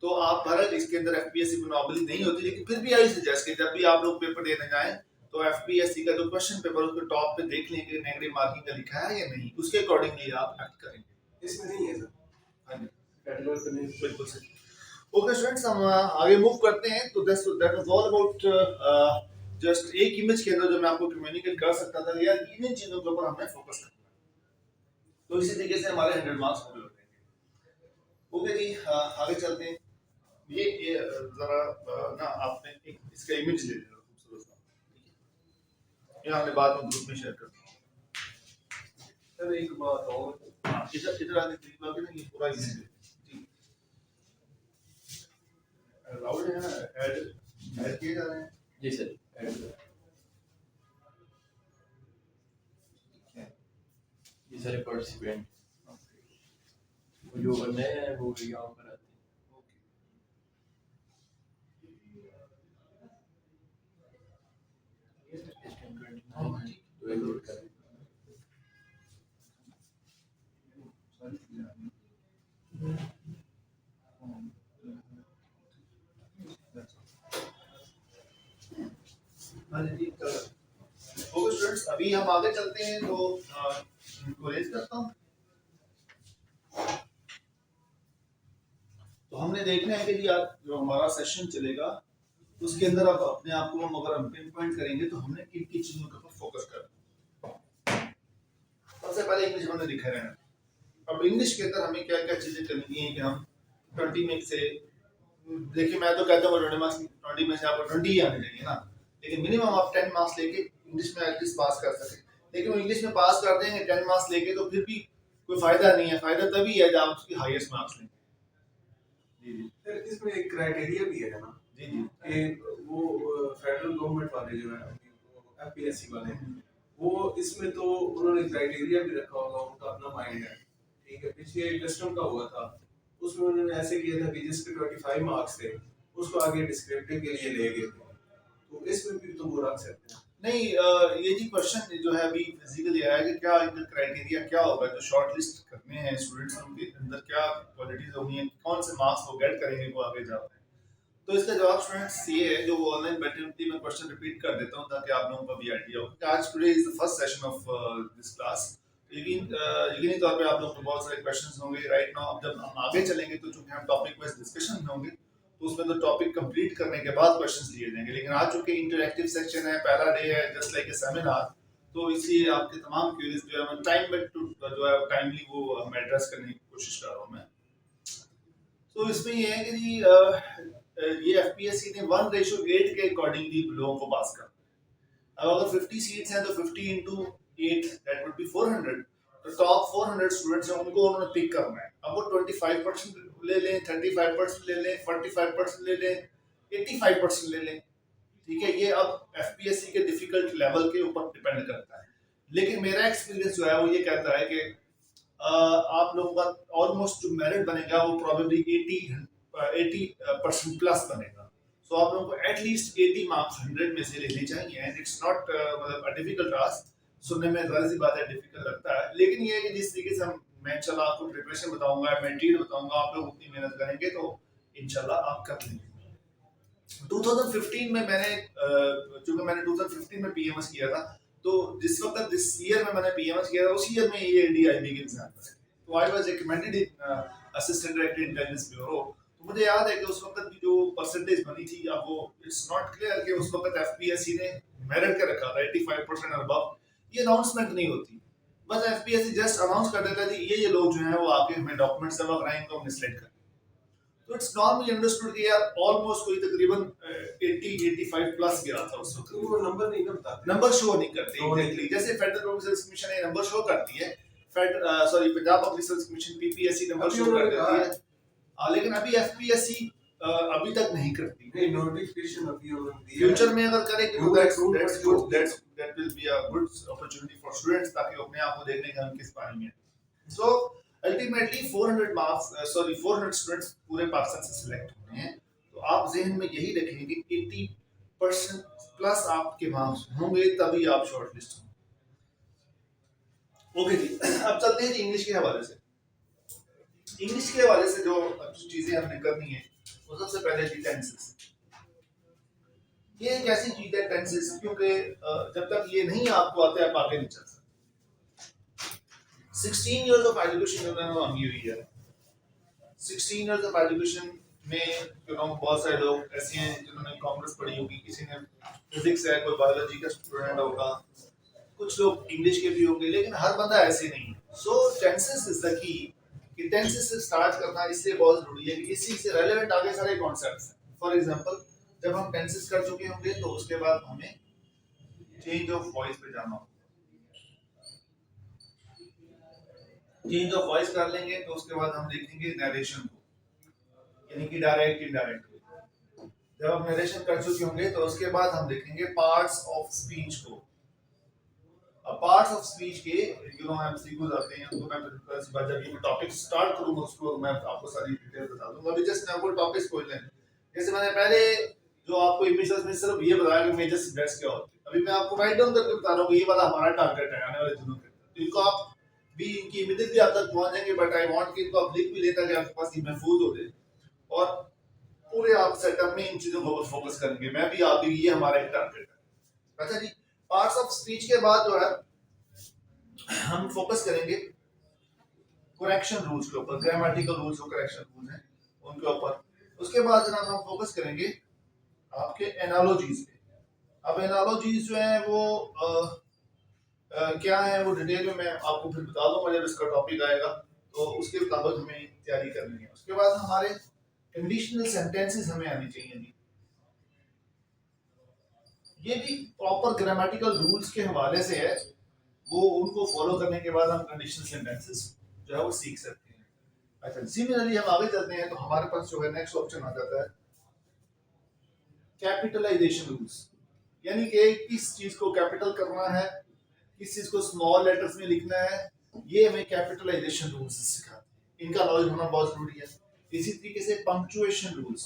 तो आप बहरहाल इसके अंदर एफपीएससी में नॉर्मली नहीं होती, लेकिन फिर भी आई सजेस्ट कि जब भी आप लोग पेपर देने जाएं तो एफपीएससी का जो क्वेश्चन पेपर उसके टॉप पे देख लेंगे नेगेटिव मार्किंग का लिखा है या नहीं, उसके अकॉर्डिंगली आप एक्ट करेंगे। इसमें नहीं है सर। हाँ जी, कैटेगरी पे नहीं। बिल्कुल सही। ओके स्टूडेंट्स, हम आगे मूव करते हैं। तो that was all about just एक इमेज के अंदर जो मैं आपको कम्युनिकेट कर सकता था यार, इन चीजों के ऊपर हमने फोकस करना है। तो इसी तरीके से हमारे 100 मार्क्स पूरे हो जाएंगे। ओके जी, आगे चलते हैं। ये जरा ना आपने एक इसका इमेज ले लेना खूबसूरत सा, ठीक है? ये हमने बाद में ग्रुप में शेयर कर दिया। सर एक बात और, हाँ, इधर इधर आके करीब आके ना ये पूरा इमेज ले ठीक राउंड है ना, ऐड किए जा रहे हैं। जी सर, ऐड करो। ये सारे पार्टिसिपेंट जो बनने हैं वो यहाँ पर आते हैं। तो एक नोट करें। हाँ जी, चलो। ओके स्टूडेंट्स, अभी हम आगे चलते हैं। तो इनको रेज करता हूँ। तो हमने देखना है कि जी आज जो हमारा सेशन चलेगा उसके अंदर आप अपने आप को अगर हम पिन पॉइंट करेंगे तो हमने किन किन चीजों के ऊपर फोकस करना है। सबसे पहले इंग्लिश हमने लिखा रहना। अब इंग्लिश के अंदर हमें क्या क्या चीजें करनी है कि हम 20 में से, देखिए मैं तो कहता हूँ 20 मार्क्स 20 में से आपको 20 ही आने चाहिए ना, लेकिन मिनिमम आप 10 मार्क्स लेके इंग्लिश में एटलीस्ट पास कर सके। लेकिन वो इंग्लिश में पास कर देंगे 10 मार्क्स लेके तो फिर भी कोई फायदा नहीं है। फायदा तभी है जब आप उसकी हाईएस्ट मार्क्स लेंगे। जी जी सर इसमें एक क्राइटेरिया भी है ना जी जी कि वो फेडरल गवर्नमेंट वाले जो है एफपीएससी वाले, वो इसमें तो उन्होंने क्राइटेरिया भी रखा होगा, उनका अपना माइंड है, ठीक है। पीछे कस्टम का हुआ था, उसमें उन्होंने ऐसे किया था कि जिसके 25 मार्क्स थे उसको आगे डिस्क्रिप्टिव के लिए ले गए थे, तो इसमें भी तो वो रख सकते हैं। नहीं, ये जी क्वेश्चन जो है अभी फिजिकली आया कि क्या इनका क्राइटेरिया क्या होगा जो शॉर्ट लिस्ट करने हैं स्टूडेंट्स, उनके अंदर क्या क्वालिटीज होनी है, कौन से मार्क्स वो गेट करेंगे वो आगे जाते हैं। तो इसका जवाब स्टूडेंट्स ये है, जो ऑनलाइन बैठे होते मैं क्वेश्चन रिपीट कर देता हूँ ताकि आप लोगों को भी आइडिया हो कि आज today is the first session of this class. यकीनी तौर पे आप लोगों को बहुत सारे क्वेश्चंस होंगे राइट नाउ। जब हम आगे चलेंगे तो चूंकि हम टॉपिक वाइज डिस्कशन में होंगे तो उसमें तो टॉपिक कंप्लीट करने के बाद क्वेश्चंस लिए जाएंगे, लेकिन आज चूंकि इंटरैक्टिव सेक्शन है, पहला डे है, जस्ट लाइक ए सेमिनार, तो इसलिए आपके तमाम क्वेरीज जो है मैं टाइम बाय जो है टाइमली वो हम एड्रेस करने की कोशिश कर रहा हूँ मैं। तो इसमें ये है कि जी ये एफपीएससी ने 1:8 के अकॉर्डिंगली लोगों को पास कर। अब अगर 50 सीट्स हैं तो 50 into 8 दैट वुड बी 400। तो टॉप 400 स्टूडेंट्स हैं उनको उन्होंने पिक करना है। अब वो 25% ले लें, 35% ले लें, 45% ले लें, 85% ले लें, ठीक है। ये अब एफपीएससी के डिफिकल्ट लेवल के ऊपर डिपेंड करता है। लेकिन मेरा एक्सपीरियंस जो है वो ये कहता है कि आप लोगों का ऑलमोस्ट जो मेरिट बनेगा वो प्रोबेबली 80% प्लस बनेगा। सो आप लोगों को एटलीस्ट 80 मार्क्स 100 में से लेने चाहिए। एंड इट्स नॉट मतलब अ डिफिकल्ट टास्क, सुनने में ज़रा सी बात है डिफिकल्ट लगता है, लेकिन ये है कि जिस तरीके से हम मैं इंशाल्लाह आपको प्रिपरेशन बताऊंगा, मेटीरियल बताऊंगा, आप लोग उतनी मेहनत करेंगे तो इंशाल्लाह आप कर लेंगे। 2015 में मैंने चूंकि मैंने 2015 में पीएमएस किया था, तो जिस वक्त दिस ईयर में मैंने पीएमएस किया था उसी ईयर में ये डीआईबी के एग्जाम था। तो I was recommended in assistant director intelligence bureau. तो मुझे याद है कि उस वक्त की जो परसेंटेज बनी थी, अब वो इट्स नॉट क्लियर कि उस वक्त एफपीएससी ने मेरिट के रखा था 85% और अबव। ये अनाउंसमेंट नहीं होती, बस एफपीएससी जस्ट अनाउंस कर देता है ये लोग जो हैं वो आके हमें डॉक्यूमेंट्स जमा कराएंगे तो हम सिलेक्ट करेंगे। तो इट्स नॉर्मली अंडरस्टूड कि यार ऑलमोस्ट कोई तकरीबन 80-85 प्लस गया था उस वक्त। वो नंबर नहीं ना बताते, नंबर शो नहीं करते एग्जैक्टली, जैसे फेडरल पब्लिक सर्विस कमीशन ये नंबर शो करती है, sorry Punjab public service commission PPSC number show कर देती है, लेकिन अभी एफपीएससी अभी तक नहीं करती। नहीं नोटिफिकेशन अभी उन्होंने दिया है। फ्यूचर में अगर करेगी तो that will be a good opportunity for students ताकि अपने आप को देखने का हम किस पानी में। सो अल्टीमेटली 400 मार्क्स 400 स्टूडेंट्स पूरे पाकिस्तान से सिलेक्ट होने हैं। तो आप जहन में यही रखें कि 80% प्लस आपके मार्क्स होंगे तभी आप शॉर्टलिस्ट होंगे। ओके जी, अब चलते हैं जी इंग्लिश के हवाले से। इंग्लिश के हवाले से जो चीजें हमने करनी है वो सबसे पहले जी टेंसेस। ये एक ऐसी चीज है टेंसेस, क्योंकि जब तक ये नहीं आपको आता है आप आगे नहीं चल सकते। 16 years of education उन्होंने मांगी हुई है। 16 years of education में बहुत सारे लोग ऐसे हैं जिन्होंने कॉमर्स पढ़ी होगी, किसी ने फिजिक्स है, कोई बायोलॉजी का स्टूडेंट होगा, कुछ लोग इंग्लिश के भी होंगे, लेकिन हर बंदा ऐसे नहीं है। सो टेंसेस इज द की कि टेंसेस से स्टार्ट करना इसलिए बहुत जरूरी है कि इसी से रेलेवेंट आगे सारे कॉन्सेप्ट्स हैं। फॉर एग्जांपल जब हम टेंसेस कर चुके होंगे तो उसके बाद हमें चेंज ऑफ वॉइस पे जाना होगा। चेंज ऑफ वॉइस कर लेंगे तो उसके बाद हम देखेंगे नरेशन को, यानी कि डायरेक्ट इनडायरेक्ट। जब हम नरेशन कर चुके होंगे तो उसके बाद हम देखेंगे पार्ट्स ऑफ स्पीच को। अब पार्ट्स ऑफ स्पीच के एमसीक्यूज आते हैं, उनको मैं जब ये टॉपिक स्टार्ट करूंगा उसको मैं आपको सारी डिटेल बता दूंगा। अभी जस्ट मैं आपको टॉपिक्स खोल लें, जैसे मैंने पहले जो आपको इमेजेस में सिर्फ ये बताया कि मेजर सिग्नेट्स क्या होते हैं, अभी मैं आपको राइट डाउन करके बता रहा हूँ कि ये वाला हमारा टारगेट है आने वाले दिनों के। तो इनको आप भी इनकी इमीडिएटली आप तक पहुंच जाएंगे, बट आई वांट कि इनको आप लिख भी लें ताकि आपके पास ये महफूज हो जाए और पूरे आप सेटअप में इन चीजों को फोकस करेंगे। मैं भी, आप भी, ये हमारा एक टारगेट है। अच्छा जी, पार्ट्स ऑफ स्पीच के बाद जो है हम फोकस करेंगे करेक्शन रूल्स के ऊपर, ग्रामेटिकल रूल्स और करेक्शन रूल्स हैं उनके ऊपर। उसके बाद जनाब हम फोकस करेंगे आपके एनालॉजीज पे। अब एनालॉजीज जो है वो क्या है वो डिटेल में मैं आपको फिर बता दूंगा जब इसका टॉपिक आएगा, तो उसके मुताबिक हमें तैयारी करनी है। उसके बाद हमारे कंडीशनल सेंटेंसेस हमें आनी चाहिए जी, ये भी प्रॉपर ग्रामेटिकल रूल्स के हवाले से है, वो उनको फॉलो करने के बाद हम कंडीशनल सेंटेंसेस जो है वो सीख सकते हैं। अच्छा, सिमिलरली हम आगे चलते हैं तो हमारे पास जो है नेक्स्ट ऑप्शन आ जाता है कैपिटलाइजेशन रूल्स, यानी कि किस चीज को कैपिटल करना है, किस चीज को स्मॉल लेटर्स में लिखना है, ये हमें कैपिटलाइजेशन रूल्स सिखाते हैं। इनका नॉलेज होना बहुत जरूरी है। इसी तरीके से पंक्चुएशन रूल्स,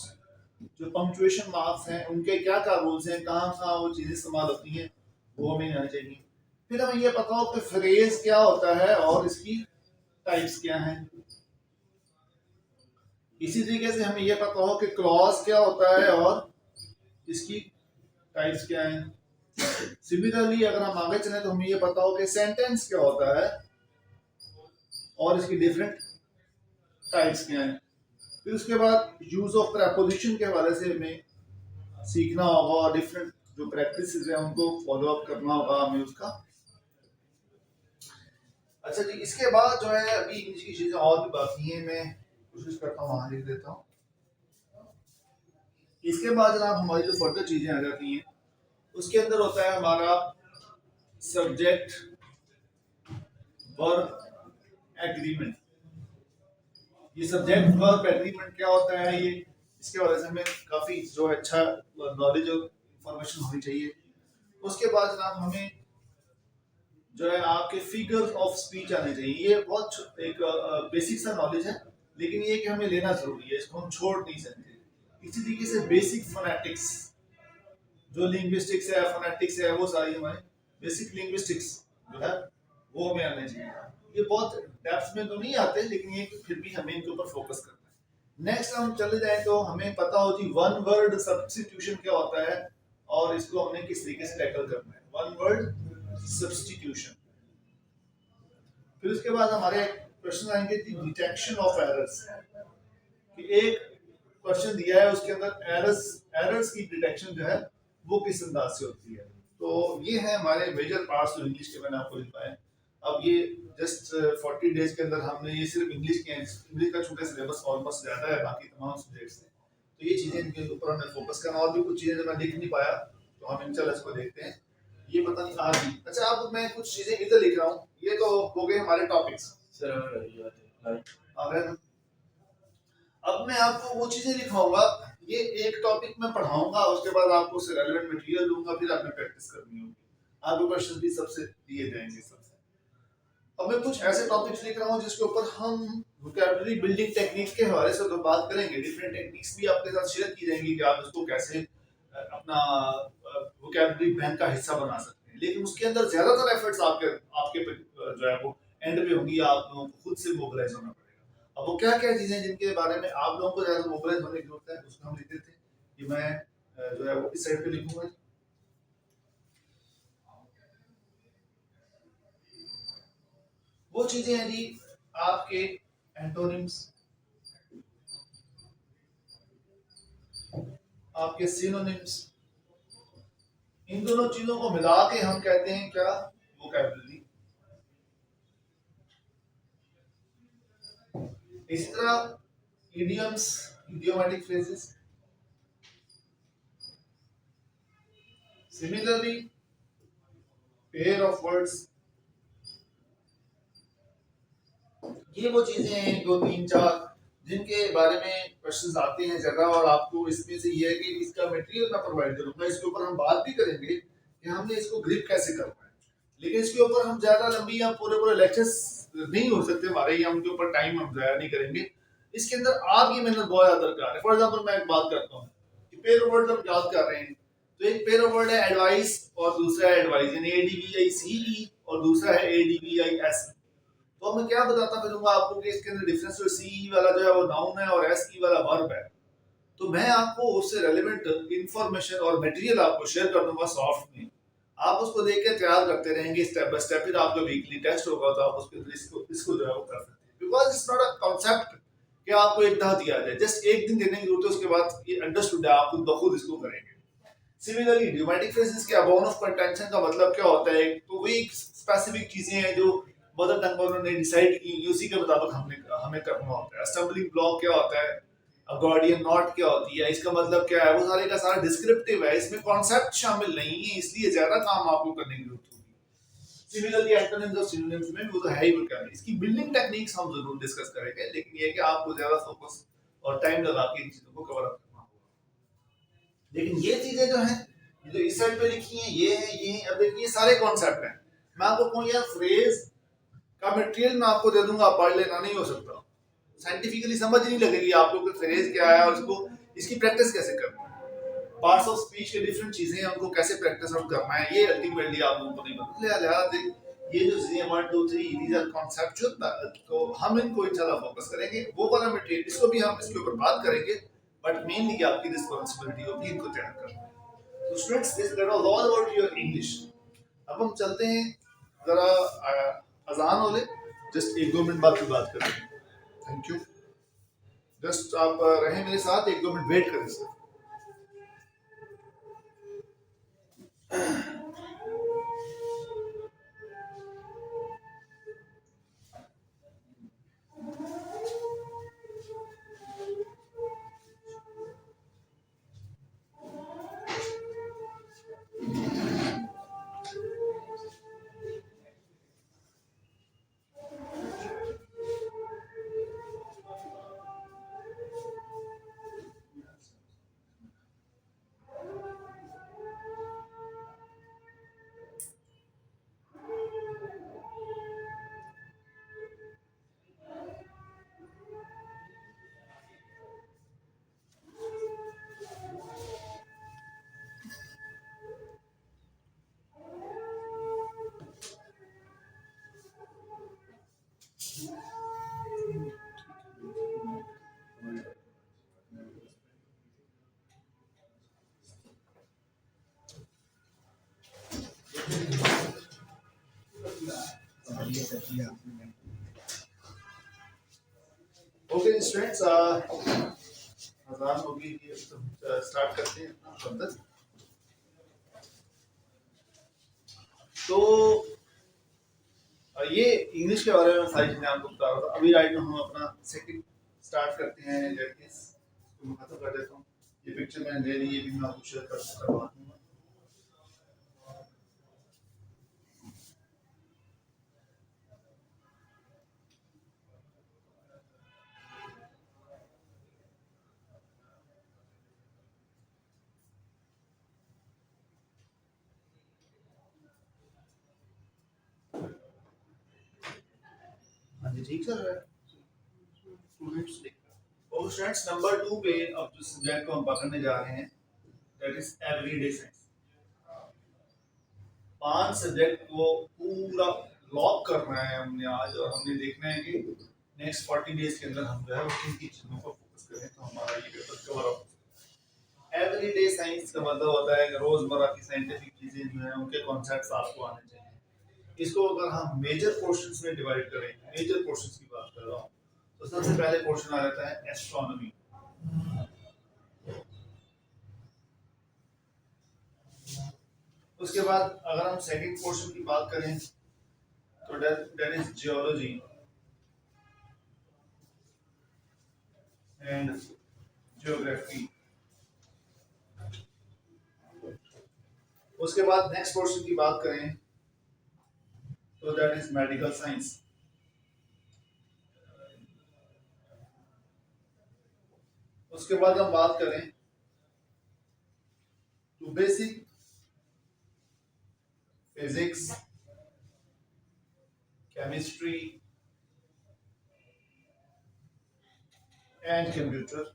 जो पंक्चुएशन मार्क्स हैं उनके क्या क्या रूल्स हैं, कहाँ कहाँ वो चीजें इस्तेमाल होती हैं, वो हमें आना चाहिए। फिर हमें ये पता हो कि फ्रेज क्या होता है और इसकी टाइप्स क्या हैं। इसी तरीके से हमें ये पता हो कि क्लॉज क्या होता है और इसकी टाइप्स क्या हैं। सिमिलरली अगर हम आगे चलें तो हमें ये पता हो कि सेंटेंस क्या होता है और इसकी डिफरेंट टाइप्स क्या हैं। फिर उसके बाद यूज ऑफ प्रेपोजिशन के हवाले से हमें सीखना होगा और डिफरेंट जो प्रैक्टिस है उनको फॉलो अप करना होगा हमें उसका। अच्छा जी, इसके बाद जो है अभी इंग्लिश की चीजें और भी बाकी हैं, मैं कोशिश करता हूँ वहां लिख देता हूँ। इसके बाद जनाब हमारी जो फर्दर चीजें आ जाती हैं उसके अंदर होता है हमारा सब्जेक्ट वर्ब एग्रीमेंट। ये सब्जेक्ट वर्ब एग्रीमेंट क्या होता है, ये इसके वजह से हमें काफी जो अच्छा नॉलेज और इंफॉर्मेशन होनी चाहिए। उसके बाद जनाब हमें जो है आपके फिगर्स ऑफ स्पीच आने चाहिए। ये बहुत एक बेसिक सा नॉलेज है, लेकिन ये कि हमें लेना जरूरी है, इसको हम छोड़ नहीं सकते। इसी तरीके से बेसिक फोनेटिक्स, जो लिंग्विस्टिक्स है, फोनेटिक्स है, वो सारी हमारे बेसिक लिंग्विस्टिक्स जो है वो हमें आने चाहिए। ये बहुत डेप्थ में तो नहीं आते, लेकिन ये फिर भी हमें इनके ऊपर फोकस करना है। नेक्स्ट हम चले जाए तो हमें पता हो जी वन वर्ड सब्स्टिट्यूशन क्या होता है और इसको हमने किस तरीके से टैकल करना है, वन वर्ड सब्स्टिट्यूशन। फिर उसके बाद हमारे क्वेश्चन आएंगे डिटेक्शन ऑफ एरर्स, कि एक क्वेश्चन दिया है उसके अंदर एरर्स की डिटेक्शन जो है वो किस अंदाज से होती है। तो ये है हमारे मेजर पार्ट्स जो इंग्लिश के मैंने आपको लिखवाए। अब ये जस्ट 40 डेज के अंदर हमने ये सिर्फ इंग्लिश के, इंग्लिश का छोटा सिलेबस ऑलमोस्ट ज्यादा है बाकी तमाम सब्जेक्ट्स से, तो ये चीजें इनके ऊपर हमें फोकस करना। और भी कुछ चीजें जो मैं लिख नहीं पाया तो हम इंशाल्लाह इसको देखते हैं। ये पता नहीं आज ही, अच्छा अब मैं कुछ चीजें इधर लिख रहा हूँ, ये तो हो गए हमारे टॉपिक्स। सर आ गए। अब मैं आपको वो चीजें लिखाऊंगा, ये एक टॉपिक में पढ़ाऊंगा, उसके बाद आपको उससे रेलेवेंट मटेरियल दूंगा, फिर आपने प्रैक्टिस करनी होगी, आपको क्वेश्चन भी सबसे दिए जाएंगे सबसे। अब मैं कुछ ऐसे टॉपिक्स लिख रहा हूँ जिसके ऊपर हम वोकैबुलरी बिल्डिंग टेक्निक्स के हवाले से तो बात करेंगे, डिफरेंट टेक्निक्स भी आपके साथ शेयर की जाएंगी कि आप इसको कैसे अपना वोकैबुलरी बैंक का हिस्सा बना सकते हैं। लेकिन उसके अंदर ज्यादातर एफर्ट्स आपके आपके जो है वो एंड पे होंगी, आप लोगों को खुद से मोबिलाइज होना पड़ेगा। अब वो क्या क्या चीजें जिनके बारे में आप लोगों को ज्यादा मोबिलाइज होने की जरूरत है उसको हम लिखते थे कि मैं जो है वो इस साइड पे लिखूंगा। वो चीजें हैं जी आपके एंटोनिम्स, आपके सिनोनिम्स, इन दोनों चीजों को मिला के हम कहते हैं क्या, वोकैबुलरी। इसी तरह idioms, idiomatic phrases, similarly pair of words. ये वो चीजें हैं दो तीन चार जिनके बारे में क्वेश्चंस आते हैं जगह, और आपको इसमें से ये है कि इसका मटेरियल मैं प्रोवाइड करूंगा, इसके ऊपर हम बात भी करेंगे कि हमने इसको ग्रिप कैसे करना है। लेकिन इसके ऊपर हम ज्यादा लंबी या पूरे पूरे लेक्चर्स नहीं हो सकते हमारे, या उनके ऊपर टाइम हम जाया नहीं करेंगे। इसके अंदर आपकी मेहनत बहुत ज्यादा दरकार है। फॉर एग्जाम्पल मैं एक बात करता हूँ कि पेयर ऑफ वर्ड हम याद कर रहे हैं, तो एक पेयर ऑफ वर्ड है एडवाइस और दूसरा है एडवाइस, यानी ADVICE और दूसरा है ADVIS। तो मैं क्या बताता फिरूंगा आपको कि इसके अंदर डिफरेंस जो CE वाला जो है वो नाउन है और SE वाला वर्ब है। तो मैं आपको उससे रेलेवेंट इंफॉर्मेशन और मटेरियल आपको शेयर कर दूंगा सॉफ्ट में, आप उसको देख के तैयार करते रहेंगे स्टेप बाय स्टेप। फिर आपका वीकली टेस्ट होगा तो आप उसके अंदर इसको जो है वो कर सकते हैं, because it's not a concept कि आपको एक दफा दिया जाए, जस्ट एक दिन देने की जरूरत है, उसके बाद ये अंडरस्टूड है, आप खुद ब खुद इसको करेंगे। सिमिलरली इडियोमैटिक फ्रेजेस के अबाउट ऑफ कंटेंशन का मतलब क्या होता है, तो वही स्पेसिफिक चीजें हैं जो मदर टंग पर उन्होंने डिसाइड की, उसी के मुताबिक हमें करना होता है। स्टम्बलिंग ब्लॉक क्या होता है, गॉर्डियन नॉट क्या होती है, इसका मतलब क्या है, वो सारे का सारा डिस्क्रिप्टिव है, इसमें कॉन्सेप्ट शामिल नहीं है, इसलिए ज्यादा काम आपको करने की जरूरत होगी। सिमिलरली एंटोनिम्स और सिनोनिम्स में वो तो है ही वोकैबुलरी, इसकी बिल्डिंग टेक्निक्स हम जरूर डिस्कस करेंगे, लेकिन ये है कि आपको ज्यादा फोकस और टाइम लगा के इन चीजों को कवर अप करना होगा। लेकिन ये चीजें जो हैं जो इस साइड पे लिखी हैं ये है, अब देखिए सारे कॉन्सेप्ट हैं। मैं आपको कहूँ यार फ्रेज का मटेरियल मैं आपको दे दूंगा, आप पढ़ लेना, नहीं हो सकता, साइंटिफिकली समझ नहीं लगेगी आपको कि फ्रेज क्या है और इसको इसकी प्रैक्टिस कैसे करनी है। पार्ट्स ऑफ स्पीच के डिफरेंट चीजें हैं, उनको कैसे प्रैक्टिस आउट करना है, ये अल्टीमेटली आप लोगों को नहीं पता। लिहाजा ये जो चीजें 1 2 3 दीज आर कॉन्सेप्चुअल, तो हम इनको इंशाल्लाह फोकस करेंगे। वो वाला मटेरियल इसको भी हम इसके ऊपर बात करेंगे, बट मेनली आपकी रिस्पांसिबिलिटी होगी इनको तैयार करना। तो students this that was all about your English. अब हम चलते हैं जरा अजान हो ले, जस्ट 1 2 मिनट बाद की बात करेंगे। Thank you. जस्ट आप रहें मेरे साथ, 1 2 मिनट वेट करें सर। ओके स्टूडेंट्स, अजान होगी, स्टार्ट करते हैं अपना सब्जेक्ट। तो ये इंग्लिश के बारे में सारी चीजें आपको बता रहा था। अभी राइट में हम अपना सेकंड स्टार्ट करते हैं, इसको मैं खत्म कर देता हूँ। ये पिक्चर मैंने ले ली, ये भी मैं आपको शेयर करवा दूंगा। हाँ जी ठीक सर, स्टूडेंट्स और स्टूडेंट्स नंबर 2 पे अब जो सब्जेक्ट को हम पकड़ने जा रहे हैं that is everyday science. 5 subject को पूरा लॉक करना है हमने आज, और हमने देखना है कि नेक्स्ट 40 डेज के अंदर हम जो है किन की चीजों पर फोकस करें तो हमारा ये paper cover up. Everyday science का मतलब होता है कि रोजमर्रा की साइंटिफिक चीजें जो है उनके कॉन्सेप्ट्स आपको आने चाहिए। इसको अगर हम मेजर पोर्शंस में डिवाइड करें, मेजर पोर्शंस की बात कर रहा हूँ, तो सबसे पहले पोर्शन आ जाता है एस्ट्रोनॉमी। उसके बाद अगर हम सेकंड पोर्शन की बात करें तो that is geology and geography. उसके बाद नेक्स्ट पोर्शन की बात करें तो दैट इज मेडिकल साइंस। उसके बाद हम बात करें तो basic physics, chemistry and computer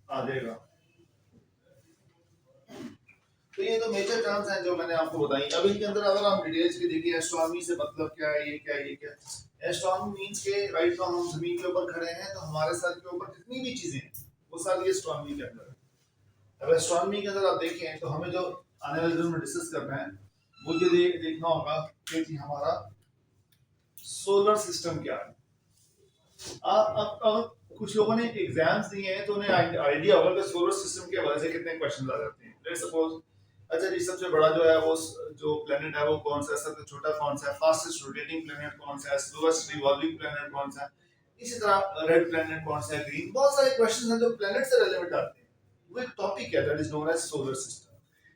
आ जाएगा। तो ये तो मेजर टर्म्स हैं जो मैंने आपको बताई। अब इनके अंदर अगर हम डिटेल्स की देखिए, एस्ट्रोनॉमी से मतलब क्या है, ये क्या है, ये क्या है। एस्ट्रोनॉमी मींस के राइट नाउ हम जमीन के ऊपर खड़े हैं, तो हमारे सर के ऊपर जितनी भी चीजें हैं वो सारी एस्ट्रोनॉमी के अंदर है। अब एस्ट्रोनॉमी के अंदर आप देखें तो हमें जो आने वाले दिन में डिस्कस करना है वो ये देखना होगा कि हमारा सोलर सिस्टम क्या है। अब कुछ लोगों ने एग्जाम्स दिए हैं तो उन्हें आइडिया होगा कि सोलर सिस्टम के हवाले से कितने क्वेश्चन आ जाते हैं। लेट्स सपोज, अच्छा जी, सबसे बड़ा जो है वो जो प्लेनेट है वो कौन सा है, सबसे छोटा कौन सा है, फास्टेस्ट रोटेटिंग प्लेनेट कौन सा है, स्लोएस्ट रिवॉल्विंग प्लेनेट कौन सा है, इसी तरह रेड प्लेनेट कौन सा है, ग्रीन। बहुत सारे क्वेश्चंस हैं जो प्लेनेट से रिलेवेंट आते हैं। वो एक टॉपिक है that is known as solar system.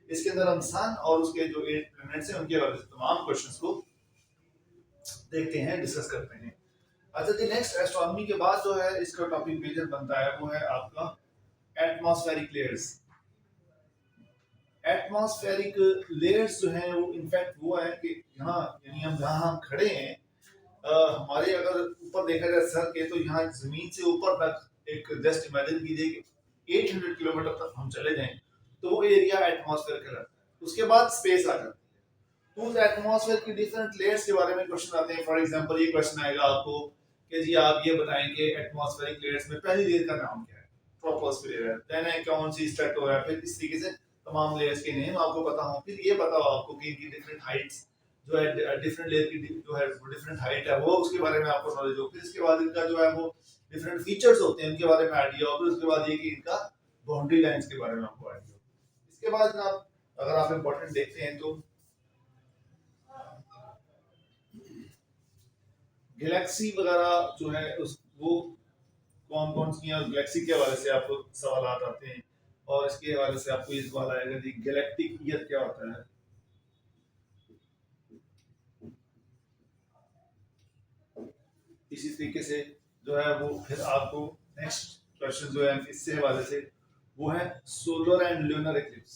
इसके अंदर हम सन और उसके जो 8 प्लेनेट्स हैं उनके हवाले से तमाम क्वेश्चंस को देखते हैं, डिस्कस करते हैं। अच्छा जी, नेक्स्ट एस्ट्रोनॉमी के बाद जो है इसका टॉपिक मेजर बनता है वो है आपका एटमॉस्फेरिक लेयर्स। एटमॉस्फेरिक लेयर्स जो है वो इनफैक्ट वो है कि यहाँ यानी हम जहाँ हम खड़े हैं, हमारे अगर ऊपर देखा जाए सर के, तो यहाँ जमीन से ऊपर तक एक जस्ट इमेजिन कीजिए कि 800 किलोमीटर तक हम चले जाएं तो वो एरिया एटमॉस्फेयर कहलाता है। उसके बाद स्पेस आ जाती है, तो उस एटमॉस्फेयर की डिफरेंट लेयर्स के बारे में क्वेश्चन आते हैं। फॉर एग्जांपल ये क्वेश्चन आएगा आपको कि जी आप ये बताएंगे एटमॉस्फेरिक लेयर्स में पहली लेयर का नाम क्या है, ट्रोपोस्फियर है, देन है कौन सी स्ट्रेटो है, फिर इस तरीके से तमाम लेयर्स के नेम आपको पता हो। फिर ये पता हो आपको कि इनकी डिफरेंट हाइट्स जो है, डिफरेंट लेयर की जो है डिफरेंट हाइट है वो उसके बारे में आपको नॉलेज हो। फिर इसके बाद इनका जो है वो डिफरेंट फीचर्स होते हैं उनके बारे में आइडिया हो। फिर उसके बाद ये कि इनका बाउंड्री लाइंस के बारे में आपको आइडिया हो। इसके बाद जनाब अगर आप इंपॉर्टेंट देखते हैं तो गैलेक्सी वगैरह जो है उस वो कौन कौन सी हैं, गैलेक्सी के हवाले से आपको सवाल आते हैं। और इसके हवाले से आपको ये सवाल आएगा कि गैलेक्टिक ईयर क्या होता है। इसी तरीके से जो है वो फिर आपको नेक्स्ट क्वेश्चन जो है इससे हवाले से वो है सोलर एंड ल्यूनर इक्लिप्स।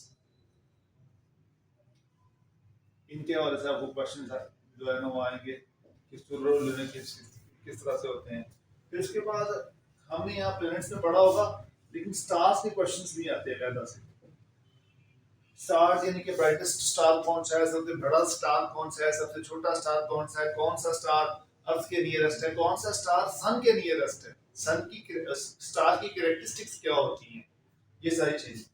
इनके हवाले से आपको क्वेश्चन जो है ना वो आएंगे कि सोलर और ल्यूनर इक्लिप्स किस तरह से होते हैं। फिर उसके बाद हमने यहाँ प्लैनेट्स में पढ़ा होगा, लेकिन स्टार्स के क्वेश्चंस नहीं आते अलग से। स्टार्स यानी कि ब्राइटेस्ट स्टार कौन सा है, सबसे बड़ा स्टार कौन सा है, सबसे छोटा स्टार कौन सा है, कौन सा स्टार अर्थ के नियरेस्ट है, कौन सा स्टार सन के नियरेस्ट है, सन की स्टार की कैरेक्टरिस्टिक्स क्या होती हैं, ये सारी चीजें।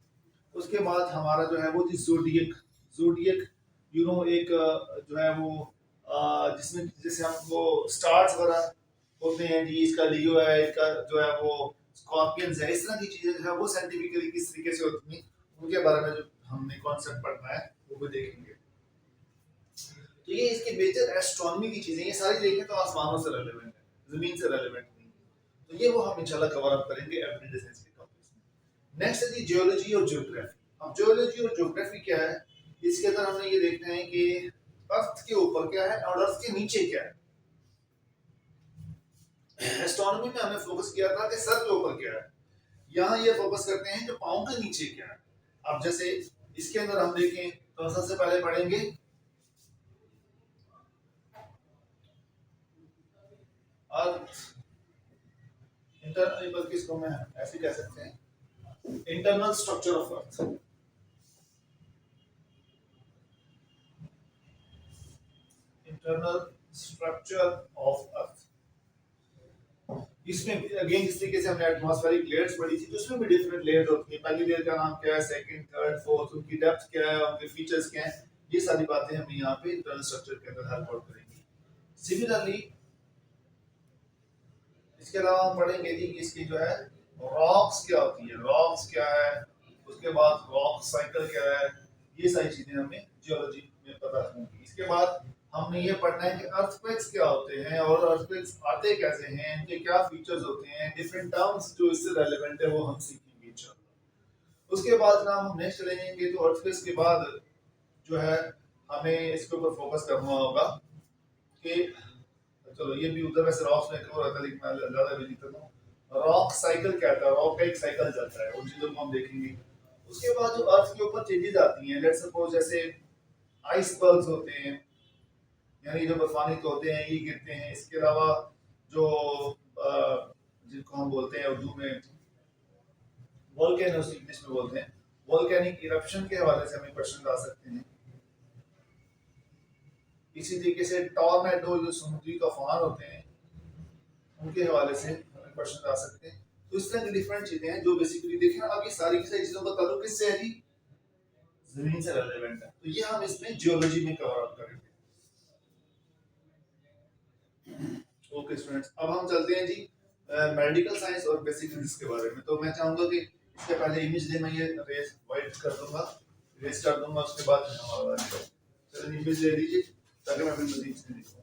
उसके बाद हमारा जो है वो थी ज़ोडिएक। ज़ोडिएक यू नो एक जो है वो जिसमें जैसे हम वो स्टार्स वगैरह होते हैं जी, इसका लियो है, इसका जो है वो स्कॉर्पियंस है, इस तरह की चीजें जो है वो साइंटिफिकली किस तरीके से होती हैं उनके बारे में जो हमने कॉन्सेप्ट पढ़ना है वो भी देखेंगे। तो ये इसके मेजर एस्ट्रोनॉमी की चीजें, ये सारी देखें तो आसमानों से रेलेवेंट है, जमीन से रेलेवेंट नहीं है। तो ये वो हम इंशाल्लाह कवर अप करेंगे एवरीडे साइंस के टॉपिक्स में। नेक्स्ट है जी जियोलॉजी और ज्योग्राफी। अब जियोलॉजी और ज्योग्राफी क्या है, इसके अंदर हमने ये देखना है कि अर्थ के ऊपर क्या है और अर्थ के नीचे क्या है। एस्ट्रोनॉमी में हमने फोकस किया था कि सर के ऊपर क्या है, यहाँ ये फोकस करते हैं कि पाँव के नीचे क्या है। अब जैसे इसके अंदर हम देखें तो सबसे पहले पढ़ेंगे अर्थ इंटरनल, बल्कि इसको मैं ऐसे कह सकते हैं internal structure of earth. Internal structure of earth, इसमें अगेन जिस तरीके से हमने एटमॉस्फेरिक लेयर्स पढ़ी थी तो उसमें भी डिफरेंट लेयर्स होती हैं। पहली लेयर का नाम क्या है, सेकंड, थर्ड, फोर्थ, उनकी डेप्थ क्या है, उनके फीचर्स क्या हैं, ये सारी बातें हमें यहाँ पे इंटरनल स्ट्रक्चर के अंदर हेल्प आउट करेंगी। सिमिलरली इसके अलावा हम पढ़ेंगे जी कि इसकी जो है रॉक्स क्या होती है, रॉक्स क्या है, उसके बाद रॉक साइकिल क्या है, ये सारी चीजें हमें जियोलॉजी में पता होंगी। इसके बाद हमने ये पढ़ना है कि अर्थक्वेक्स क्या होते हैं और अर्थक्वेक्स आते कैसे हैं, इनके क्या फीचर्स होते हैं, डिफरेंट टर्म्स जो इससे रेलेवेंट है वो हम सीखेंगे इंशाल्लाह। उसके बाद ना हम नेक्स्ट चलेंगे तो अर्थक्वेक्स के बाद जो है हमें इसके ऊपर फोकस करना होगा कि चलो ये भी उधर वैसे रॉक्स में कवर होता है लेकिन मैं ज्यादा भी नहीं करता हूँ। रॉक साइकिल क्या था, रॉक का एक साइकिल चलता है, उन चीजों को हम देखेंगे। उसके बाद जो अर्थ के ऊपर चेंजेस आती हैं, लेट्स सपोज जैसे आइसबर्ग्स होते हैं, यानी जो बर्फानी होते हैं ये गिरते हैं। इसके अलावा जो जिनको हम बोलते हैं उर्दू में वोल्केनोस, इंग्लिश में बोलते हैं, वोल्केनिक इरप्शन के हवाले से हमें क्वेश्चन आ सकते हैं। इसी तरीके से टॉर्नेडो जो समुद्री तूफान होते हैं उनके हवाले से हमें क्वेश्चन आ सकते हैं। तो इस तरह की डिफरेंट चीजें हैं जो बेसिकली देखें अब ये सारी की सारी चीजों का ताल्लुक किससे है जी, जमीन से रेलेवेंट है, तो ये हम इसमें जियोलॉजी में कवर अप करेंगे। ओके स्टूडेंट्स, अब हम चलते हैं जी मेडिकल साइंस और बेसिक फिजिक्स के बारे में। तो मैं चाहूंगा कि इसके पहले इमेज दे, मैं ये रेस वाइट कर दूंगा, रेस कर दूंगा, उसके बाद चलिए इमेज ले लीजिए ताकि मैं फिर मजीद से दिखाऊं।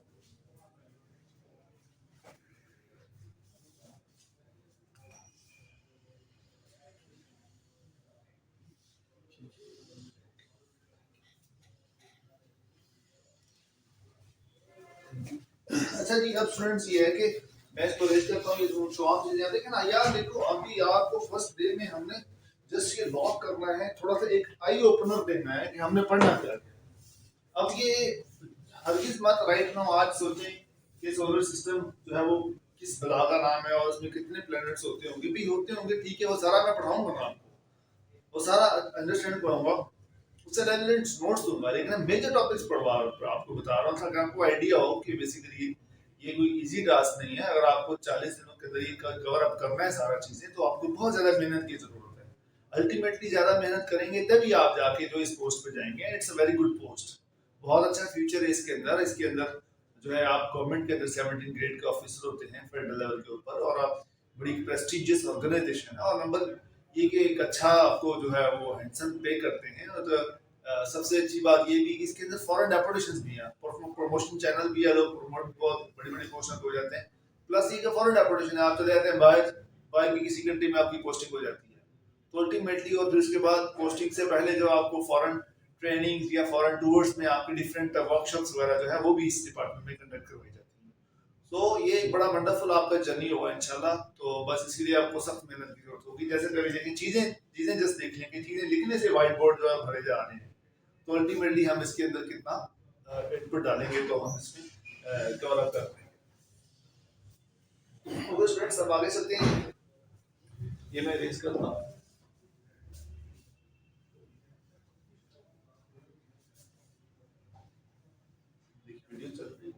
अच्छा जी, अब स्टूडेंट्स ये है कि मैं इसको रेस करता हूँ, ये जो आप चीजें देखें ना यार, देखो अभी आपको फर्स्ट डे में हमने जस्ट ये लॉक करना है, थोड़ा सा एक आई ओपनर देना है कि हमने पढ़ना क्या है। अब ये हरगिज मत राइट नाउ आज सोचें कि सोलर सिस्टम जो है वो किस बला का नाम है और उसमें कितने प्लैनेट्स होते होंगे, भी होते होंगे ठीक है, वो सारा मैं पढ़ाऊंगा ना आपको, वो सारा अंडरस्टैंड कराऊंगा, उससे रिलेटेड नोट्स दूंगा, लेकिन मेजर टॉपिक्स पढ़वा आपको बता रहा हूँ ताकि आपको आइडिया हो कि बेसिकली ये कोई इजी टास्क नहीं है। अगर आपको 40 दिनों के अंदर ये कवर अप करना है सारा चीजें, तो आपको बहुत ज्यादा मेहनत की जरूरत है। अल्टीमेटली ज्यादा मेहनत करेंगे तभी आप जाके जो इस पोस्ट पे जाएंगे। It's a very good post, बहुत अच्छा फ्यूचर है इसके अंदर। इसके अंदर जो है आप गवर्नमेंट के अंदर 17 ग्रेड के ऑफिसर होते हैं फेडरल लेवल के ऊपर, और आप बड़ी प्रेस्टिजियस ऑर्गेनाइजेशन है, और नंबर ये कि एक अच्छा आपको जो है वो हैंडसम पे करते हैं। और सबसे अच्छी बात ये भी कि इसके अंदर फॉरेन डेपुटेशंस भी हैं, प्रमोशन चैनल भी है, लोग प्रमोट बहुत बड़ी बड़ी पोस्टों पे हो जाते हैं। प्लस ये फॉरेन डेपुटेशन है, आप चले जाते हैं बाहर, बाहर की किसी कंट्री में आपकी पोस्टिंग हो जाती है। तो अल्टीमेटली और फिर उसके बाद पोस्टिंग से पहले जो आपको फॉरेन ट्रेनिंग या फॉरेन टूर्स में आपकी डिफरेंट वर्कशॉप्स वगैरह जो है वो भी इस डिपार्टमेंट में कंडक्ट करवाई जाती है। तो ये एक बड़ा वंडरफुल आपका जर्नी होगा इंशाल्लाह। तो बस इसके लिए आपको सख्त मेहनत की जरूरत होगी। जैसे कभी देखिए चीजें चीजें जस्ट देख लेंगे, चीजें लिखने से व्हाइट बोर्ड जो है भरे जा रहे हैं, तो अल्टीमेटली हम इसके अंदर कितना इनपुट डालेंगे तो हम इसमें कवर अप कर पाएंगे। तो स्टूडेंट्स अब आगे चलते हैं, ये मैं रेज करता हूँ। वीडियो चल रही है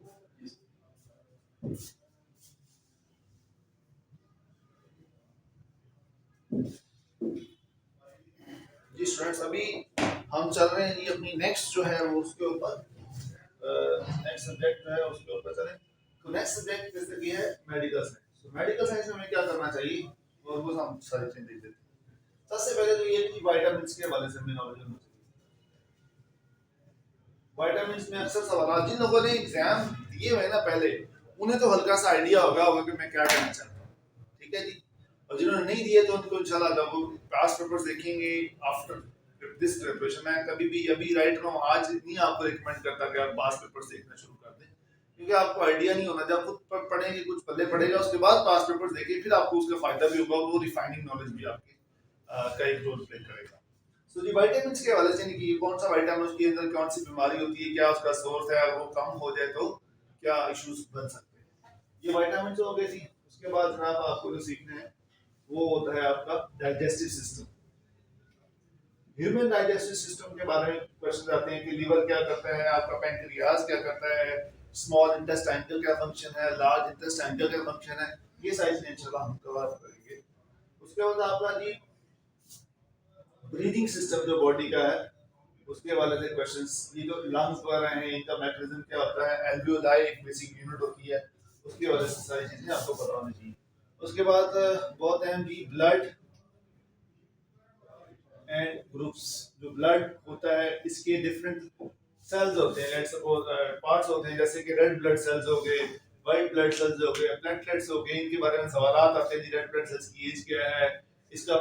जी स्टूडेंट्स, अभी हम चल रहे हैं जी अपनी नेक्स्ट जो है वो उसके ऊपर, नेक्स्ट सब्जेक्ट जो है उसके ऊपर चलें। तो नेक्स्ट सब्जेक्ट जैसे कि है मेडिकल साइंस। तो मेडिकल साइंस में हमें क्या करना चाहिए और वो हम सारी चीजें देख लेते हैं। सबसे पहले तो ये कि विटामिन्स के हवाले से हमें नॉलेज होनी चाहिए। विटामिन्स में अक्सर सवाल जिन लोगों ने एग्जाम दिए हुए ना पहले, उन्हें तो हल्का सा आइडिया होगा कि मैं क्या करना चाहता हूँ, ठीक है जी। और जिन्होंने नहीं दिए तो उनको इंशाल्लाह जब वो पास्ट पेपर्स देखेंगे आफ्टर दिस प्रिपरेशन, मैं कभी भी अभी राइट नाउ आज नहीं आपको रिकमेंड करता कि आप पास्ट पेपर्स देखना शुरू कर दें, क्योंकि आपको आइडिया नहीं होना। जब खुद पढ़ेंगे कुछ पल्ले पड़ेगा, उसके बाद पास्ट पेपर्स देखें, फिर आपको उसका फायदा भी होगा, वो रिफाइनिंग नॉलेज भी आपकी का एक रोल प्ले करेगा। सो जी विटामिन्स के हवाले से कि कौन सा विटामिन के अंदर कौन सी बीमारी होती है, क्या उसका सोर्स है, अगर वो कम हो जाए तो क्या इश्यूज बन सकते हैं, ये विटामिन्स हो गए जी। उसके बाद जनाब आपको जो सीखना है वो होता है आपका digestive system. Human digestive system के बारे में क्वेश्चन आते हैं कि लीवर क्या करता है, आपका पैंक्रियाज क्या करता है, स्मॉल इंटेस्टाइन का क्या फंक्शन है, लार्ज इंटेस्टाइन का क्या फंक्शन है। ये सारी चीजें इंशाल्लाह हम कवर करेंगे। उसके बाद आपका जी ब्रीदिंग सिस्टम जो बॉडी का है उसके हवाले से क्वेश्चंस, ये जो लंग्स वगैरह हैं इनका मैकेनिज्म क्या होता है, एल्वियोलाई एक बेसिक यूनिट होती है, उसकी वजह से सारी चीजें आपको पता होनी चाहिए। उसके बाद बहुत अहम जी ब्लड एंड ग्रुप्स। जो ब्लड होता है इसके डिफरेंट सेल्स होते हैं, लेट्स सपोज पार्ट्स होते हैं, जैसे कि रेड ब्लड सेल्स हो गए, व्हाइट ब्लड सेल्स हो गए, प्लेटलेट्स हो गए, इनके बारे में सवाल आते हैं जी रेड ब्लड सेल्स की एज क्या है, इसका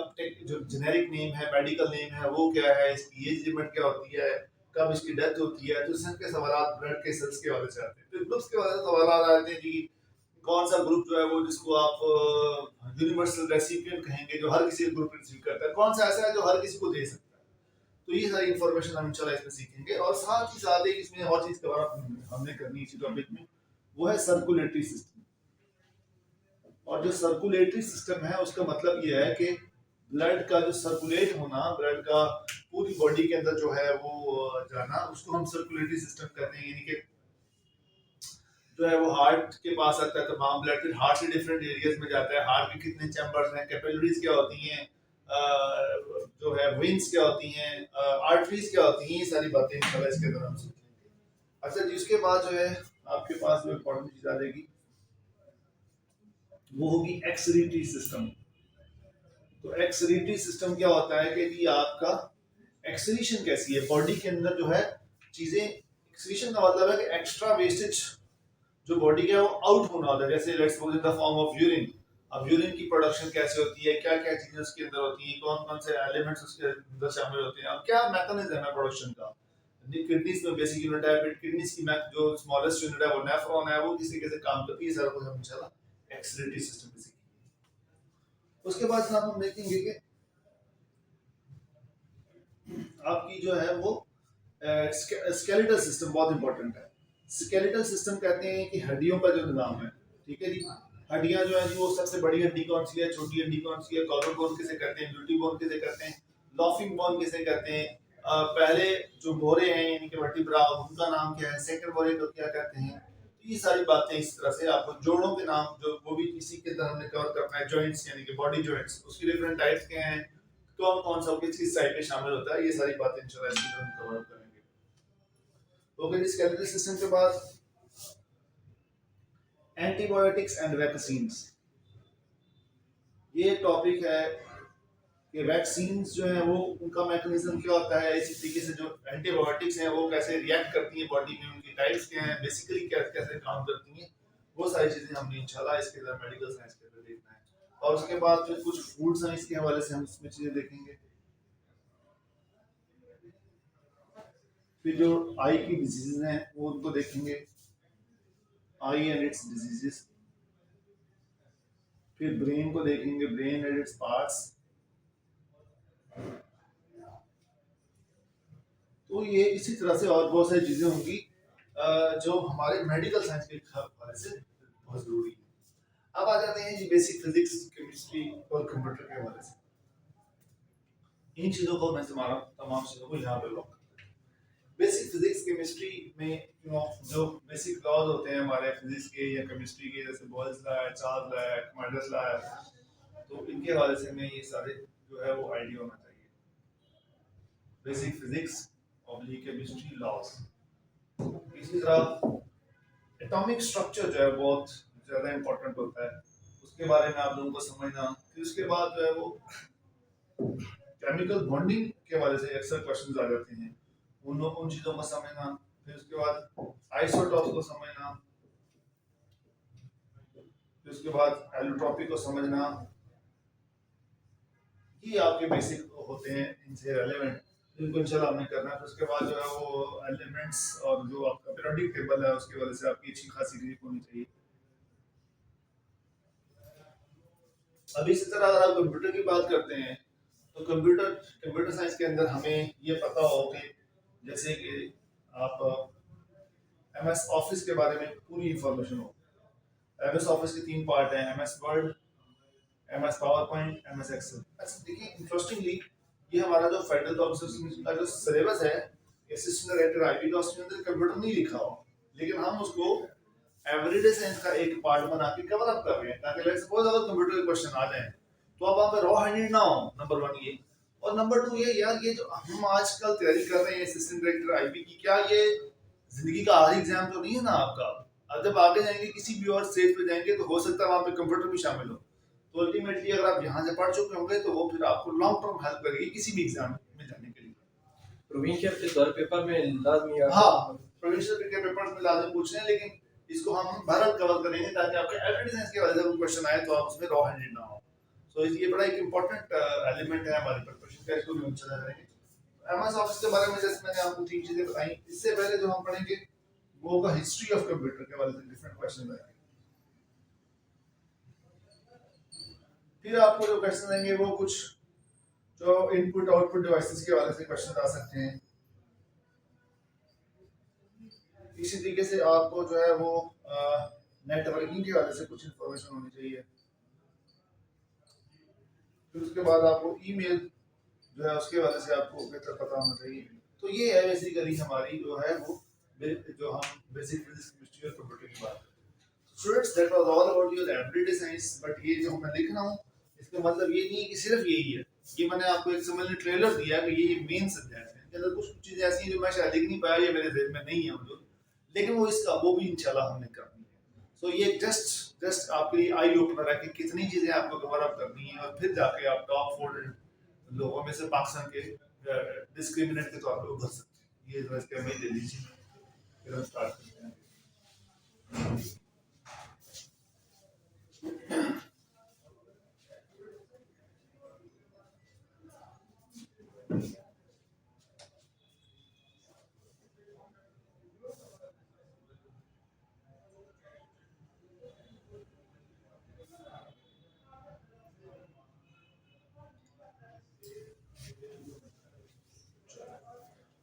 जो जेनेरिक नेम है, मेडिकल नेम है वो क्या है, इसकी एज लिमिट क्या होती है, कब इसकी डेथ होती है, तो इस तरह के सवाल ब्लड के सेल्स के बारे से आते हैं। फिर ग्रुप्स के बारे में सवाल आते हैं जी कौन सा ग्रुप जो है वो जिसको आप यूनिवर्सल रेसिपिएंट कहेंगे, जो हर किसी ग्रुप रिसीव करता है, कौन सा ऐसा है जो हर किसी को दे सकता है। तो ये सारी इंफॉर्मेशन हम इंशाल्लाह इसमें सीखेंगे। और साथ ही साथ एक इसमें और चीज कवर हमने करनी इसी टॉपिक में, वो है सर्कुलेटरी सिस्टम। और जो सर्कुलेटरी सिस्टम है उसका मतलब ये है कि ब्लड का जो सर्कुलेट होना, ब्लड का पूरी बॉडी के अंदर जो है वो जाना, उसको हम सर्कुलेटरी सिस्टम कहते हैं। यानी कि जो है वो हार्ट के पास आता है, तमाम ब्लड फिर हार्ट से डिफरेंट एरियाज में जाता है, हार्ट के कितने चैम्बर्स हैं, कैपिलरीज क्या होती हैं, जो है वेन्स क्या होती हैं, आर्टरीज क्या होती हैं, ये सारी बातें इंशाल्लाह इसके अंदर हम सीखेंगे। अच्छा जी, उसके बाद जो है आपके पास जो इम्पोर्टेंट चीज आ जाएगी वो होगी एक्सक्रीटरी सिस्टम। तो एक्सक्रीटरी सिस्टम क्या होता है कि जी आपका एक्सक्रीशन कैसी है बॉडी के अंदर, जो है चीजें, एक्सक्रीशन का मतलब है कि एक्स्ट्रा वेस्टेज जो बॉडी का वो आउट होना होता है, जैसे let's suppose in the form of urine. अब यूरिन की प्रोडक्शन कैसे होती है, क्या क्या चीजें उसके अंदर होती हैं, कौन कौन से एलिमेंट्स उसके अंदर शामिल होते हैं, और क्या मैकेनिज्म है प्रोडक्शन का। किडनीज में बेसिक यूनिट है, फिर किडनीज की जो स्मॉलेस्ट यूनिट है वो नेफ्रॉन है, वो किसी कैसे काम करती है, सारा कुछ हम इंशाल्लाह एक्सक्रीटरी सिस्टम में सीखेंगे। उसके बाद जनाब हम देखेंगे कि आपकी जो है वो स्केलेटल सिस्टम बहुत इंपॉर्टेंट है। स्केलेटल सिस्टम कहते हैं कि हड्डियों का जो निजाम है, ठीक है जी। हड्डियां जो है जी वो सबसे बड़ी हड्डी कौन सी है, छोटी हड्डी कौन सी है, कॉलर बोन किसे कहते हैं, ब्यूटी बोन किसे कहते हैं, लॉफिंग बोन किसे कहते हैं, पहले जो मोरे हैं यानी कि वर्टिब्रा उनका नाम क्या है, सेकंड मोरे को क्या कहते हैं। तो ये सारी बातें इस तरह से आपको जोड़ों के नाम जो वो भी इसी के अंदर हमने कवर करना है, जॉइंट्स यानी कि बॉडी जॉइंट्स, उसकी डिफरेंट टाइप्स के हैं, कौन कौन सा किस किस साइड में शामिल होता है, ये सारी बातें इंशाल्लाह इसके अंदर हम कवर करेंगे। ओके, स्केलेटल सिस्टम के बाद एंटीबायोटिक्स एंड वैक्सीन्स। ये टॉपिक है कि वैक्सीन्स जो है वो उनका मैकेनिज्म क्या होता है, इसी तरीके से जो एंटीबायोटिक्स हैं वो कैसे रिएक्ट करती हैं बॉडी में, उनकी टाइप्स क्या हैं, बेसिकली कैसे काम करती हैं, वो सारी चीजें हमने इंशाल्लाह इसके अंदर मेडिकल साइंस के अंदर देखना है। और उसके बाद फिर कुछ फूड साइंस के हवाले से हम इसमें चीजें देखेंगे। फिर जो आई की डिजीजेज हैं वो उनको देखेंगे, आई एंड इट्स डिजीजेस। फिर ब्रेन को देखेंगे, ब्रेन एंड इट्स पार्ट्स। तो ये इसी तरह से और बहुत सारी चीजें होंगी जो हमारे मेडिकल साइंस के हवाले से बहुत जरूरी है। अब आ जाते हैं जी बेसिक फिजिक्स, केमिस्ट्री और कंप्यूटर के हवाले से। इन चीजों को मैं तमाम चीजों को यहाँ पे लॉक। बेसिक फिजिक्स केमिस्ट्री में जो बेसिक लॉज होते हैं हमारे फिजिक्स के या केमिस्ट्री के, जैसे बॉयल्स लॉ है, चार्ल्स लॉ है, कमांडर्स लॉ है, तो इनके हवाले से में ये सारे जो है वो आइडिया होना चाहिए। Basic physics oblique chemistry laws. इसी तरह एटॉमिक स्ट्रक्चर जो है बहुत ज़्यादा इम्पोर्टेंट होता है, उसके बारे में आप लोगों को समझना। फिर उसके बाद जो है वो केमिकल बॉन्डिंग के हवाले से अक्सर क्वेश्चन आ जाते हैं, उन चीज़ों को समझना। फिर उसके बाद आइसोटॉप्स को समझना, फिर उसके बाद एलोट्रॉपी को समझना। ये आपके बेसिक होते हैं, इनसे रेलेवेंट, इनको इंशाल्लाह हमने करना है। फिर उसके बाद जो है वो एलिमेंट्स और जो आपका पीरियोडिक टेबल है उसके वजह से आपकी अच्छी खासी ग्रिप होनी चाहिए। अभी इसी तरह अगर आप कंप्यूटर की बात करते हैं तो कंप्यूटर साइंस के अंदर हमें ये पता हो कि जैसे कि आप एमएस ऑफिस के बारे में पूरी इंफॉर्मेशन हो। एमएस ऑफिस के 3 पार्ट हैं, MS Word, MS PowerPoint, MS Excel. अच्छा देखिए, इंटरेस्टिंगली ये हमारा जो फेडरल गवर्नमेंट का जो सिलेबस है, असिस्टेंट डायरेक्टर आईटी का, उसके अंदर कंप्यूटर नहीं लिखा हो, लेकिन हम उसको एवरीडे साइंस का एक पार्ट बना के कवर अप कर रहे हैं, ताकि लेट्स सपोज अगर कंप्यूटर के क्वेश्चन आ जाए तो आप वहाँ पे रॉ हैंडेड ना हो, नंबर 1 ये। और नंबर 2 ये यार, ये जो हम आजकल तैयारी कर रहे हैं असिस्टेंट डायरेक्टर आईबी की, क्या ये जिंदगी का आखिरी एग्जाम तो नहीं है ना आपका? अब जब आगे जाएंगे किसी भी और स्टेज पे जाएंगे तो हो सकता है वहाँ पे कंप्यूटर भी शामिल हो। तो अल्टीमेटली अगर आप यहाँ से पढ़ चुके होंगे तो वो फिर आपको लॉन्ग टर्म हेल्प करेगी किसी भी एग्जाम में जाने के लिए। प्रोविंशियल के तौर पेपर में लाजमी हाँ, प्रोविंशियल के पेपर्स में लाजमी पूछ रहे हैं, लेकिन इसको हम बहरहाल कवर करेंगे ताकि आपके एवरीडे साइंस के वजह से कोई क्वेश्चन आए तो आप उसमें रॉ हैंडेड ना हो। सो ये बड़ा एक इंपॉर्टेंट एलिमेंट है हमारी प्रिपरेशन का, इसको भी हम चला करेंगे। एमएस ऑफिस के बारे में जैसे मैंने आपको 3 चीजें बताई, इससे पहले जो हम पढ़ेंगे वो होगा हिस्ट्री ऑफ कंप्यूटर के बारे में, डिफरेंट क्वेश्चन आएंगे। फिर आपको जो क्वेश्चन आएंगे वो कुछ जो इनपुट आउटपुट डिवाइसेस के बारे से क्वेश्चन आ सकते हैं। इसी तरीके से आपको जो है वो नेटवर्किंग के बारे से कुछ इंफॉर्मेशन होनी चाहिए। फिर उसके बाद आपको ईमेल जो है उसके बारे से आपको बेहतर पता होना चाहिए। तो ये है बेसिकली हमारी जो है वो जो हम बेसिक केमिस्ट्री और कंप्यूटर की बात करते हैं। Students, that was all about your everyday science. But ये जो मैं लिख रहा हूँ इसका मतलब ये नहीं है कि सिर्फ यही है। ये मैंने आपको एक समझ ट्रेलर दिया कि ये मेन सब्जेक्ट है। इनके अंदर कुछ चीजें ऐसी हैं जो मैं शायद लिख नहीं पाया, ये मेरे ज़हन में नहीं है मौजूद, लेकिन वो भी इंशाल्लाह हमने करनी है। सो ये जस्ट आपके लिए आई ओपनर है कि कितनी चीजें आपको कवर अप करनी है, और फिर जाके आप टॉप 4 लोगों में से पाकिस्तान के डिस्क्रिमिनेट के तौर पर उभर सकते हैं। ये जो इसके हमें ले लीजिए, फिर हम स्टार्ट करते हैं।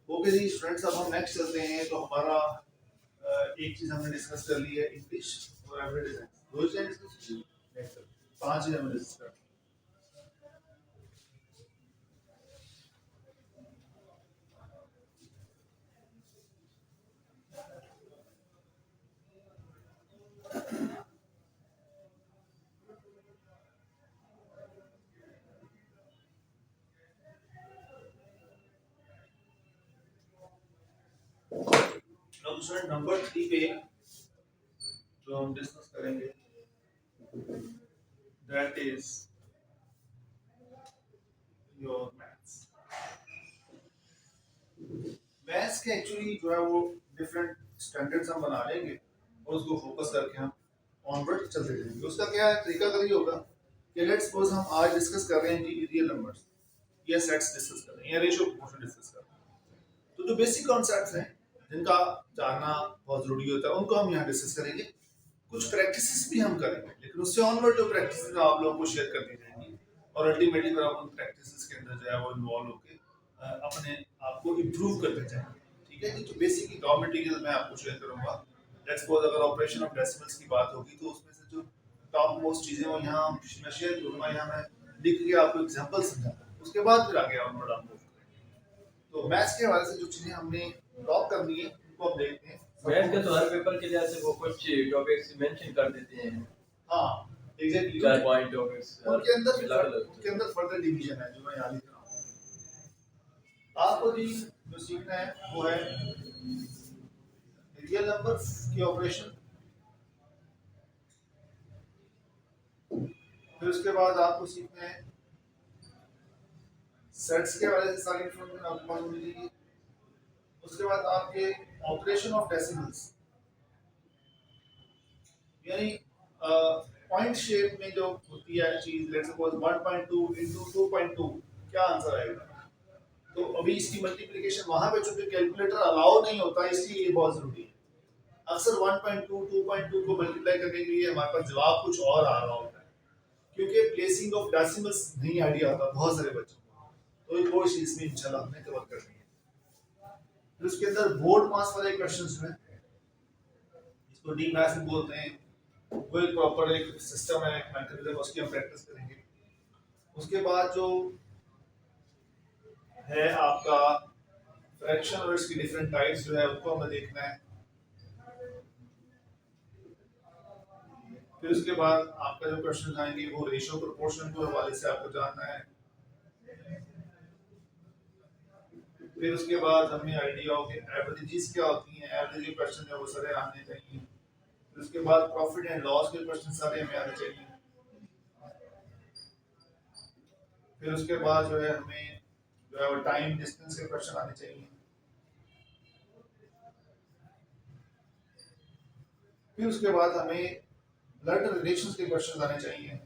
ओके जी स्टूडेंट्स, अब हम नेक्स्ट चलते हैं। तो हमारा एक चीज हमने डिस्कस कर ली है, इंग्लिश और एवरीडे साइंस। दो चीजें डिस्कस की, नेक्स्ट 5 चीजें हमने डिस्कस कर। अब स्टूडेंट नंबर 3 पे जो हम डिस्कस करेंगे that is your maths. Maths के एक्चुअली जो है वो डिफरेंट स्टैंडर्ड्स हम बना लेंगे और उसको फोकस करके हम ऑनवर्ड चलते जाएंगे। उसका क्या है तरीका कर ये होगा कि लेट्स सपोज हम आज डिस्कस कर रहे हैं कि रियल नंबर्स या सेट्स डिस्कस कर रहे हैं या रेशियो प्रोपोर्शन डिस्कस कर रहे हैं। तो जो बेसिक कॉन्सेप्ट्स हैं जिनका जानना बहुत जरूरी होता है उनको हम यहाँ डिस्कस करेंगे। कुछ प्रैक्टिसेस भी हम करेंगे, लेकिन उससे ऑनवर्ड जो प्रैक्टिसेस आप लोगों को शेयर करनी रहेंगी, और अल्टीमेटली फिर आप उन प्रैक्टिसेस के अंदर जो है वो इन्वॉल्व होकर अपने आप को इम्प्रूव करते जाएंगे। ठीक है जी। तो बेसिक रॉ मटेरियल मैं आपको शेयर करूंगा। लेट्स सपोज अगर ऑपरेशन ऑफ डेसिमल्स की बात होगी तो उसमें से जो टॉप मोस्ट चीजें वो यहाँ मैं शेयर करूंगा, यहाँ मैं लिख के आपको एग्जांपल समझाऊंगा। उसके बाद फिर आगे ऑनवर्ड आप मूव करेंगे। तो मैथ्स के हवाले से जो चीजें हमने टॉप करनी है उनको हम देखते हैं। मैथ के तो हर पेपर के लिए वो कुछ टॉपिक्स मेंशन कर देते हैं। हाँ एग्जैक्टली, 4 पॉइंट टॉपिक्स उनके अंदर फर्दर डिवीजन है जो मैं यहाँ लिख रहा हूँ। आपको जी जो सीखना है वो है रियल नंबर्स के ऑपरेशन, फिर उसके बाद आपको सीखना है सेट्स के बारे में सारी इन्फॉर्मेशन आपको मालूम मिलेगी। उसके बाद आपके ऑपरेशन ऑफ डेसिमल्स, यानी पॉइंट शेप में जो होती है चीज, लेट्स सपोज 1.2 into 2.2 क्या आंसर आएगा। तो अभी इसकी मल्टीप्लिकेशन वहां पे चूंकि कैलकुलेटर अलाउ नहीं होता इसलिए ये बहुत जरूरी है। अक्सर 1.2 2.2 को मल्टीप्लाई करने के लिए हमारे पास जवाब कुछ और आ रहा होता है, क्योंकि प्लेसिंग ऑफ डेसिमल्स नहीं आइडिया होता बहुत सारे बच्चों को। तो ये कोई चीज में इंशाल्लाह हमने कवर करनी है। फिर उसके अंदर बोर्ड पास वाले क्वेश्चंस में, इसको डी मैथ्स बोलते हैं, वो एक प्रॉपर एक सिस्टम है, एक मैकेनिज्म, उसकी हम प्रैक्टिस करेंगे। उसके बाद जो है आपका फ्रैक्शन और इसकी डिफरेंट टाइप्स जो है उनको हमें देखना है। फिर उसके बाद आपका जो क्वेश्चन आएंगे वो रेशियो प्रोपोर्शन के हवाले से आपको जानना है। फिर उसके बाद हमें आइडिया हो कि एवरेजेस क्या होती हैं, एवरेज के क्वेश्चन है वो सारे आने चाहिए। फिर उसके बाद प्रॉफिट एंड लॉस के क्वेश्चन सारे हमें आने चाहिए। फिर उसके बाद जो है हमें जो है वो टाइम डिस्टेंस के क्वेश्चन आने चाहिए। फिर उसके बाद हमें ब्लड रिलेशंस के क्वेश्चन आने चाहिए।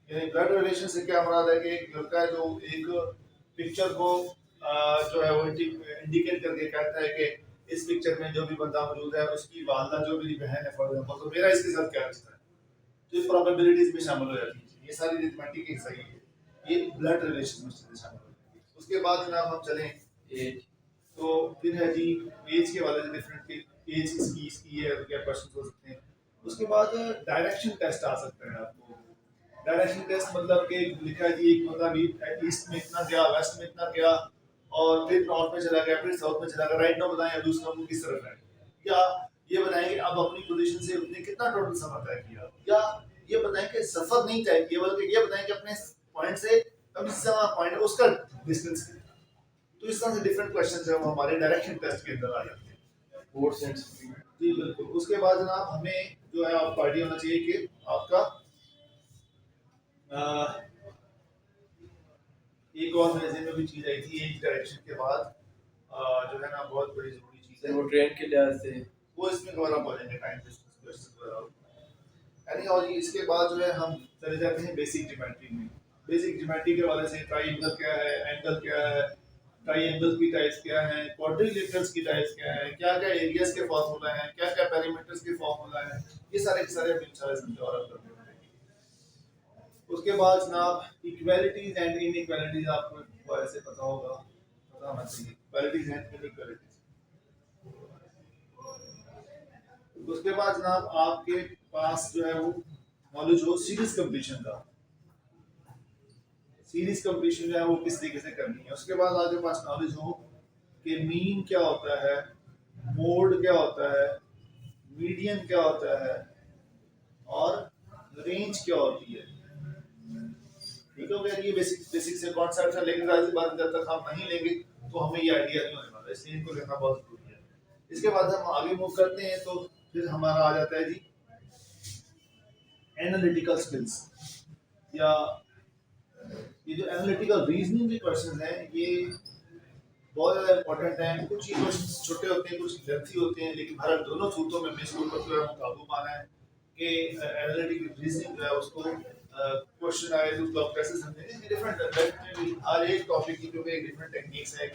यानी ब्लड रिलेशन से क्या मुराद है कि एक लड़का है जो एक पिक्चर को जो है वो इंडिकेट करके कहता है कि इस पिक्चर में जो भी बंदा मौजूद है उसकी वालदा जो मेरी बहन है फॉर एग्जांपल, तो मेरा इसके साथ क्या रिश्ता है, जो प्रोबेबिलिटीज में शामिल हो जाती है। ये सारी रिथमेटिक की हिस्सा है, ये ब्लड रिलेशन में शामिल हो जाती है। उसके बाद जनाब हम चलें एज, तो फिर है जी एज के वाले डिफरेंट एज इसकी है, क्या क्वेश्चन हो सकते हैं। उसके बाद डायरेक्शन टेस्ट आ सकता है आपको। डायरेक्शन टेस्ट मतलब कि लिखा है जी एक बंदा भी ईस्ट में इतना गया, वेस्ट में इतना गया और फिर नॉर्थ में चला गया, फिर साउथ में चला गया, राइट नाउ बताएं अभी उसका मुंह किस तरफ है, या ये बताएं कि अब अपनी पोजीशन से उसने कितना टोटल सफर तय किया, या ये बताएं कि सफर नहीं तय किया बल्कि ये बताएं कि अपने पॉइंट से कम से कम पॉइंट है उसका डिस्टेंस कितना। तो इस तरह से डिफरेंट क्वेश्चंस है वो हमारे डायरेक्शन टेस्ट के अंदर आ जाते हैं। Force and speed. जी बिल्कुल। उसके बाद जनाब हमें जो है आपको आइडिया होना चाहिए कि आपका एक और मेरे ज़हन में भी चीज़ आई थी एज डायरेक्शन के बाद जो है ना बहुत बड़ी ज़रूरी चीज़ है वो ट्रेन के लिहाज से वो इसमें कवर अप हो जाएंगे टाइम डिस्टेंस क्वेश्चन वगैरह। यानी और इसके बाद जो है हम चले जाते हैं बेसिक ज्योमेट्री में। बेसिक ज्योमेट्री के वाले से ट्राइंगल क्या है, एंगल क्या है, ट्राइंगल्स की टाइप्स क्या हैं, क्वाड्रिलेटरल्स की टाइप्स क्या है, क्या क्या एरियाज के फार्मूला हैं, क्या क्या पेरीमीटर्स के फार्मूला हैं, ये सारे के सारे हम इंशाल्लाह इसमें कवर अप करते हैं। उसके बाद जनाब इक्वालिटीज एंड इनइक्वालिटीज आपको वैसे पता होगा, पता होना चाहिए इक्वालिटीज एंड इनइक्वालिटीज। उसके बाद जनाब आपके पास जो है वो नॉलेज हो सीरीज कंप्लीशन का, सीरीज कंप्लीशन जो है वो किस तरीके से करनी है। उसके बाद आपके पास नॉलेज हो कि मीन क्या होता है, मोड क्या होता है, मीडियन क्या होता है और रेंज क्या होती है। ठीक हो गया, ये बेसिक बेसिक से कॉन्सेप्ट है, लेकिन जाहिर सी बात जब तक हम नहीं लेंगे तो हमें ये आइडिया नहीं होने वाला, इसलिए इनको लेना बहुत जरूरी है। इसके बाद हम आगे मूव करते हैं तो फिर हमारा आ जाता है जी एनालिटिकल स्किल्स, या ये जो एनालिटिकल रीजनिंग के क्वेश्चन हैं ये बहुत ज़्यादा इंपॉर्टेंट हैं। कुछ ही क्वेश्चन छोटे होते हैं, कुछ लेंथी होते हैं, लेकिन हर दोनों सूत्रों में इसके ऊपर जो है काबू पाना है कि एनालिटिकल रीजनिंग जो है उसको क्वेश्चन आए तो उसको आप कैसे समझेंगे। डिफरेंट हर एक टॉपिक की जो है डिफरेंट टेक्निक्स है,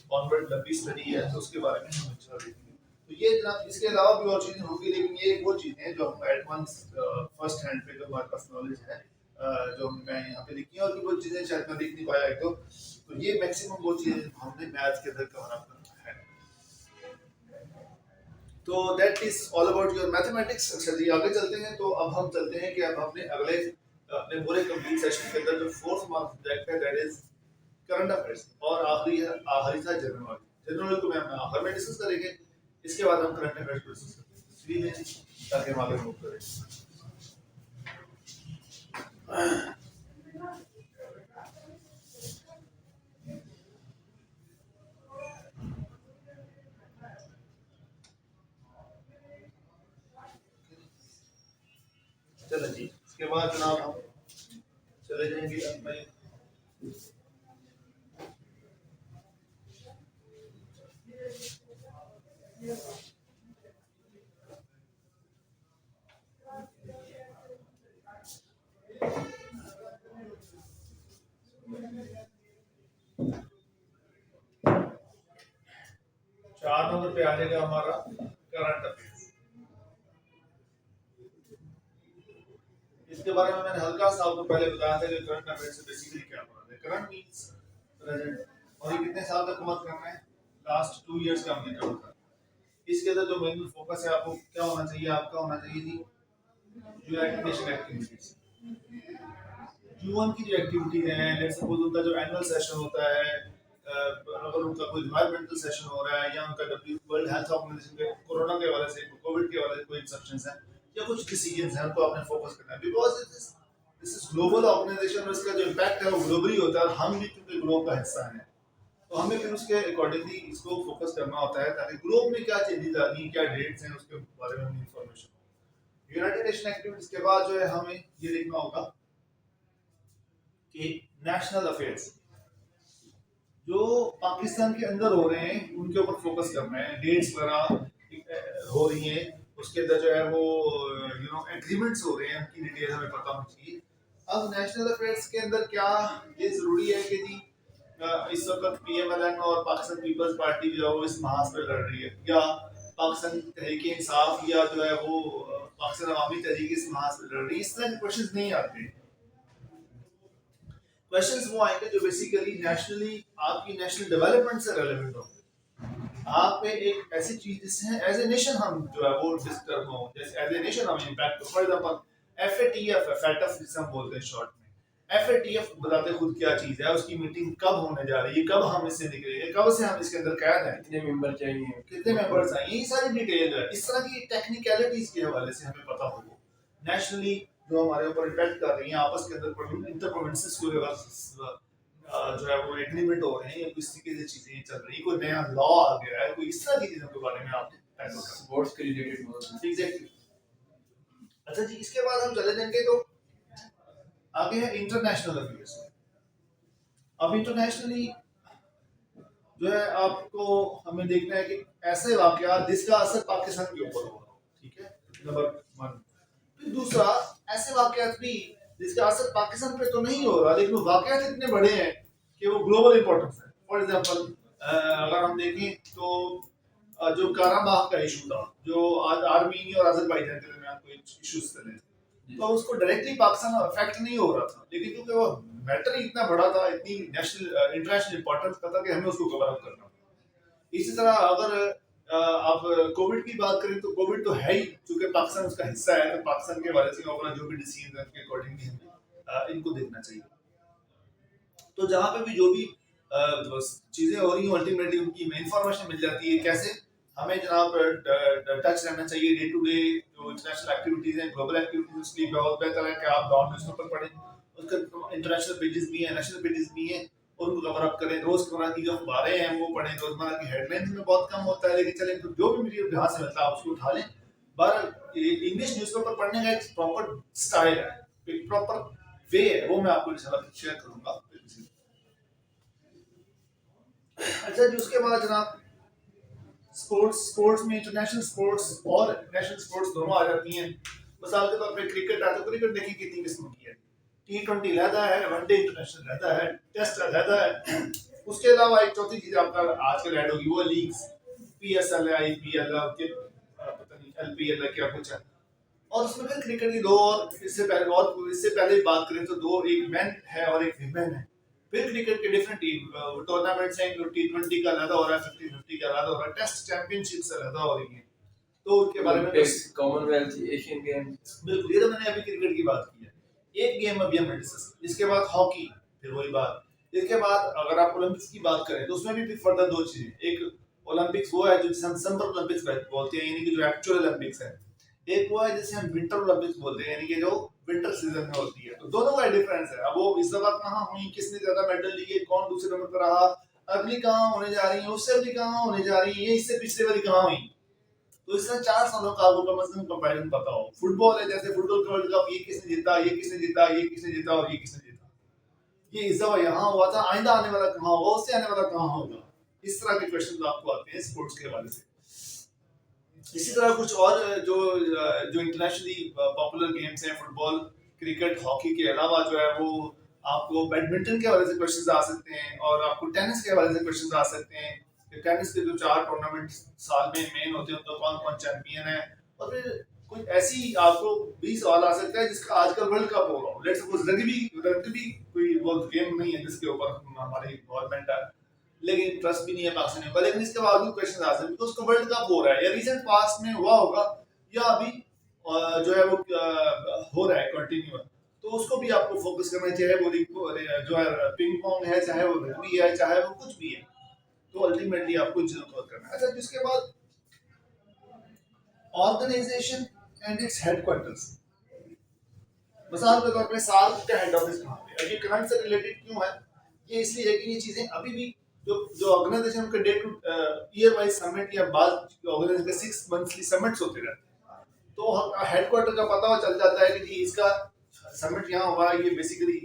कॉन्वर्ट लंबी स्टडी है तो उसके बारे में हम अच्छा देखेंगे। तो ये जनाब इसके अलावा भी और चीज़ें होंगी, लेकिन ये वो चीज़ें हैं जो हम एडवांस फर्स्ट हैंड पे जो हमारे पास नॉलेज है जो मैं यहाँ पे लिखी है, और भी वो चीज़ें शायद मैं लिख नहीं पाया है तो ये मैक्सिमम वो चीज़ें हमने मैथ्स के अंदर कवर अप करना है। तो that is all about your mathematics. अच्छा जी आगे चलते हैं, तो अब हम चलते हैं कि अब अपने अगले अपने पूरे कंप्लीट सेशन के अंदर जो फोर्थ मार्क्स सब्जेक्ट है दैट इज करंट अफेयर्स, और आखिरी था जनरल नॉलेज। जनरल नॉलेज को मैं आखिर में डिस्कस करेंगे, इसके बाद हम करंट अफेयर्स को डिस्कस करेंगे फ्री में ताकि हम आगे मूव करें। चलो जी, इसके बाद जनाब हम चले जाएंगे अपने चार नंबर पे आ जाएगा हमारा करंट अफेयर्स। इसके बारे में मैंने हल्का सा आपको पहले बताया था कि करंट अफेयर्स से बेसिकली क्या होता है। करंट मींस प्रेजेंट, और ये कितने साल तक कवर करना है, लास्ट 2 इयर्स का हमने कवर करना है। इसके अंदर जो मेन फोकस है आपको क्या होना चाहिए, आपका होना चाहिए जी जो एजुकेशन एक्टिविटीज, Q1 की जो एक्टिविटीज हैं, लेट्स सपोज उनका जो एनुअल सेशन होता है, अगर उनका कोई एनवायरमेंटल सेशन हो रहा है या उनका वर्ल्ड हेल्थ ऑर्गेनाइजेशन के कोरोना के हवाले से कोविड के हवाले से कोई इंस्ट्रक्शंस हैं, या कुछ डिसीजंस हैं उनको आपने फोकस करना है, because this is global organisation और इसका जो इम्पैक्ट है वो ग्लोबली होता है और हम भी क्योंकि ग्लोब का हिस्सा हैं, तो हमें फिर उसके अकॉर्डिंगली इसको फोकस करना होता है ताकि ग्लोब में क्या चेंजेस आ रही हैं, क्या डेट्स हैं, उसके बारे में हमें इंफॉर्मेशन हो। यूनाइटेड नेशन एक्टिविटीज के बाद जो है हमें ये देखना होगा कि नेशनल अफेयर्स जो पाकिस्तान के अंदर हो रहे हैं उनके ऊपर फोकस करना है, डेट्स वगैरह हो रही हैं, उसके अंदर जो है वो एग्रीमेंट्स हो रहे हैं, उनकी डिटेल हमें पता होनी चाहिए। अब नेशनल अफेयर्स के अंदर क्या ये जरूरी है कि जी इस वक्त पीएमएलएन और पाकिस्तान पीपल्स पार्टी जो है वो इस महाज पे लड़ रही है, या पाकिस्तान तहरीक इंसाफ या जो है वो पाकिस्तान अवामी तहरीक इस महाज पे लड़ रही है, इस तरह के क्वेश्चंस नहीं आते। क्वेश्चंस वो आएंगे जो बेसिकली नेशनली आपकी नेशनल डेवलपमेंट से रेलेवेंट होंगे। आप पे एक ऐसी चीज जिससे एज ए नेशन हम जो है वो डिस्टर्ब हो, जैसे एज ए नेशन हम impact, for example FATF FATF जिसे हम बोलते हैं शॉर्ट में, एफएटीएफ बताते खुद क्या चीज है, उसकी मीटिंग कब होने जा रही है, कब हम इससे निकलेंगे, कब से हम इसके अंदर कैद हैं, कितने मेंबर चाहिए, कितने मेंबर्स हैं, यही सारी डिटेल है। इस तरह की टेक्निकलिटीज के हवाले से हमें पता होगा नेशनली जो हमारे ऊपर इम्पैक्ट कर रही हैं, आपस के अंदर इंटर प्रोविंसेस को जो है वो एग्रीमेंट हो रहे हैं, या किस तरीके से चीजें चल रही है, कोई नया लॉ आ गया है, कोई इस तरह की चीजों के बारे में आपने टैकल करना स्पोर्ट्स के रिलेटेड बहुत एग्जैक्टली। अच्छा जी, इसके बाद हम चले जाएंगे तो आगे है इंटरनेशनल अफेयर्स। अब इंटरनेशनली जो है आपको हमें देखना है कि ऐसे वाकयात जिसका असर पाकिस्तान के ऊपर हो रहा हो, ठीक है, नंबर 1। फिर दूसरा, ऐसे वाकयात भी जिसका असर पाकिस्तान पे तो नहीं हो रहा लेकिन वो वाकयात इतने बड़े हैं कि वो ग्लोबल इंपॉर्टेंस है। फॉर एग्जांपल अगर हम देखें तो जो काराबाग का इशू था, जो आर्मीनी और अजरबैजान के दरमियान कोई इश्यूज चले, तो उसको डायरेक्टली पाकिस्तान अफेक्ट नहीं हो रहा था, लेकिन क्योंकि वो मैटर ही इतना बड़ा था, इतनी नेशनल इंटरनेशनल इंपॉर्टेंस का था कि हमें उसको कवर अप करना था। इसी तरह अगर आप कोविड की बात करें तो कोविड तो है ही, चूंकि पाकिस्तान उसका हिस्सा है, तो पाकिस्तान के बारे में अपना जो भी डिसीजन है उसके अकॉर्डिंगली हमें इनको देखना चाहिए। तो जहाँ पे भी जो भी चीजें हो रही हैं अल्टीमेटली उनकी इंफॉर्मेशन मिल जाती है। कैसे हमें जनाब टच रहना चाहिए डे टू डे जो इंटरनेशनल एक्टिविटीज हैं, ग्लोबल एक्टिविटीज, उसके लिए बहुत बेहतर है कि आप डॉन न्यूज़पेपर पढ़ें, उसके इंटरनेशनल पेजेस भी हैं, नेशनल पेजेस भी हैं, और उनको कवर अप करें। रोजमर्रा की जो अखबारें हैं वो पढ़ें, रोजमर्रा की हेडलाइंस में बहुत कम होता है, लेकिन चलें तो जो भी मटीरियल जहाँ से मिलता है उसको उठा लें। बहरहाल इंग्लिश न्यूज़पेपर पढ़ने का एक प्रॉपर स्टाइल है, एक प्रॉपर वे है, वो मैं आपको इंशाल्लाह शेयर करूंगा। अच्छा जी, उसके बाद जनाब स्पोर्ट्स में इंटरनेशनल स्पोर्ट्स और नेशनल स्पोर्ट्स दोनों आ जाती हैं। मिसाल के तौर पे क्रिकेट है तो क्रिकेट देखिए कितनी किस्म की है, T20 लहदा है, वनडे इंटरनेशनल लहदा है, टेस्ट लहदा है। उसके अलावा एक चौथी चीज आपका आजकल ऐड होगी, वो लीग्स, PSL है, IPL है, पता नहीं LPL है, क्या कुछ है। और उसमें फिर क्रिकेट की दो, और इससे पहले बात करें तो दो, एक मेन है और एक विमेन है। फिर क्रिकेट के डिफरेंट टीम टूर्नामेंट्स हैं, T20 का अलग हो रहा है, 50-50 का अलग हो रहा है, टेस्ट चैंपियनशिप से अलग हो रही है, तो उनके बारे में कॉमनवेल्थ, एशियन गेम्स, बिल्कुल, ये तो मैंने अभी क्रिकेट की बात की है। एक गेम अभी हमने डिस्कस, इसके बाद हॉकी, फिर वही बात। इसके बाद अगर आप ओलंपिक्स की बात करें तो उसमें भी फिर फर्दर दो चीजें, एक ओलंपिक्स वो है जो जिसे हम समर ओलंपिक्स बोलते हैं, यानी कि जो एक्चुअल ओलंपिक्स है, एक वो है जिसे हम विंटर ओलंपिक्स बोलते हैं, यानी कि जो विंटर सीजन में होती है। तो दोनों का डिफरेंस है। अब वो इस दफा कहाँ हुई, किसने ज्यादा मेडल लिए, कौन दूसरे नंबर पर रहा, अगली कहाँ होने जा रही है, उससे अगली कहाँ होने जा रही है, इससे पिछले वाली कहाँ हुई। तो इससे 4 सालों का आपको कम से कम कंपैरिजन पता हो। फुटबॉल है, जैसे फुटबॉल का वर्ल्ड कप, ये किसने जीता, ये किसने जीता, ये किसने जीता और ये किसने जीता, ये इस दफा यहाँ हुआ था, आइंदा आने वाला कहाँ होगा, उससे आने वाला कहाँ होगा। इस तरह के क्वेश्चन आपको आते हैं स्पोर्ट्स के हवाले से। इसी तरह कुछ और जो इंटरनेशनली पॉपुलर गेम्स हैं, फुटबॉल, क्रिकेट, हॉकी के अलावा जो है वो आपको बैडमिंटन के हवाले से क्वेश्चंस आ सकते हैं, और आपको टेनिस के हवाले से क्वेश्चंस आ सकते हैं कि टेनिस के जो 4 टूर्नामेंट साल में मेन होते हैं तो कौन कौन चैंपियन है। और फिर कुछ ऐसी आपको भी सवाल आ सकता है जिसका आजकल वर्ल्ड कप हो रहा हो, लेट्स सपोज रग्बी कोई वो गेम नहीं है जिसके ऊपर हमारी गवर्नमेंट है, लेकिन इंटरेस्ट भी नहीं है पाकिस्तान में, लेकिन इसके बावजूद क्वेश्चन आ सकते हैं, उसका वर्ल्ड कप हो रहा है या रिसेंट पास्ट में हुआ होगा या अभी जो है वो हो रहा है कंटिन्यू, तो उसको भी आपको फोकस करना चाहिए। वो जो है पिंग पोंग है, चाहे वो रग्बी है, चाहे वो कुछ भी है, तो अल्टीमेटली आपको इन चीजों को करना है। अच्छा, जिसके बाद ऑर्गेनाइजेशन एंड इट्स हेडक्वार्टर्स। मिसाल के तौर पे साल का हेड ऑफिस कहाँ पे है, ये करंट से रिलेटेड क्यों है, ये इसलिए है कि ये चीजें अभी भी जो जो ऑर्गेनाइजेशन के day two year wise summit या बाद ऑर्गेनाइजेशन के 6 मंथली समिट्स होते रहते हैं, तो हेडक्वार्टर का पता चल जाता है कि जी इसका समिट यहाँ हुआ, ये बेसिकली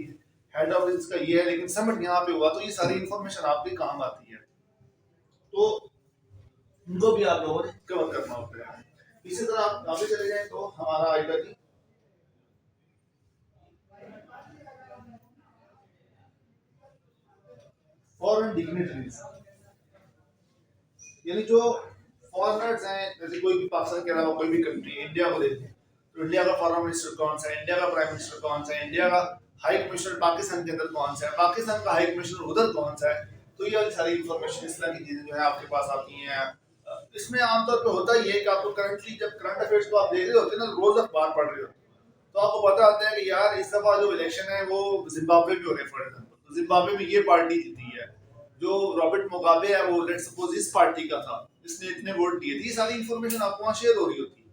हेड ऑफिस का ये है, लेकिन समिट यहाँ पे हुआ, तो ये सारी इंफॉर्मेशन आपके काम आती है, तो इनको भी आप लोगों ने कवर करना होता है। इसी तरह आप आगे चले जाएं तो हमारा आएगा जी फॉरेन डिग्निटरीज, यानी जो फॉरेनर्स हैं, जैसे कोई भी पाकिस्तान के अलावा कोई भी कंट्री, इंडिया को लेते हैं तो इंडिया का फॉरेन मिनिस्टर कौन सा है, इंडिया का प्राइम मिनिस्टर कौन सा है, इंडिया का हाई कमिश्नर पाकिस्तान के अंदर कौन सा है, पाकिस्तान का हाई कमिश्नर उधर कौन सा है, तो ये वाली सारी इंफॉर्मेशन इस तरह की चीजें जो है आपके पास आती हैं। इसमें आमतौर पे होता ये है कि आपको करंटली जब करंट अफेयर्स को आप देख रहे होते हैं ना, रोज अखबार पढ़ रहे होते हैं, तो आपको पता आता है कि यार इस दफा जो इलेक्शन है वो जिम्बाब्वे में हो रहे, फॉर एग्जाम्पल, तो जिम्बाब्वे में ये पार्टी जीती है, जो रॉबर्ट मुगाबे है वो लेट्स सपोज इस पार्टी का था, इसने इतने वोट दिए थे, ये सारी इंफॉर्मेशन आपको वहाँ शेयर हो रही होती है।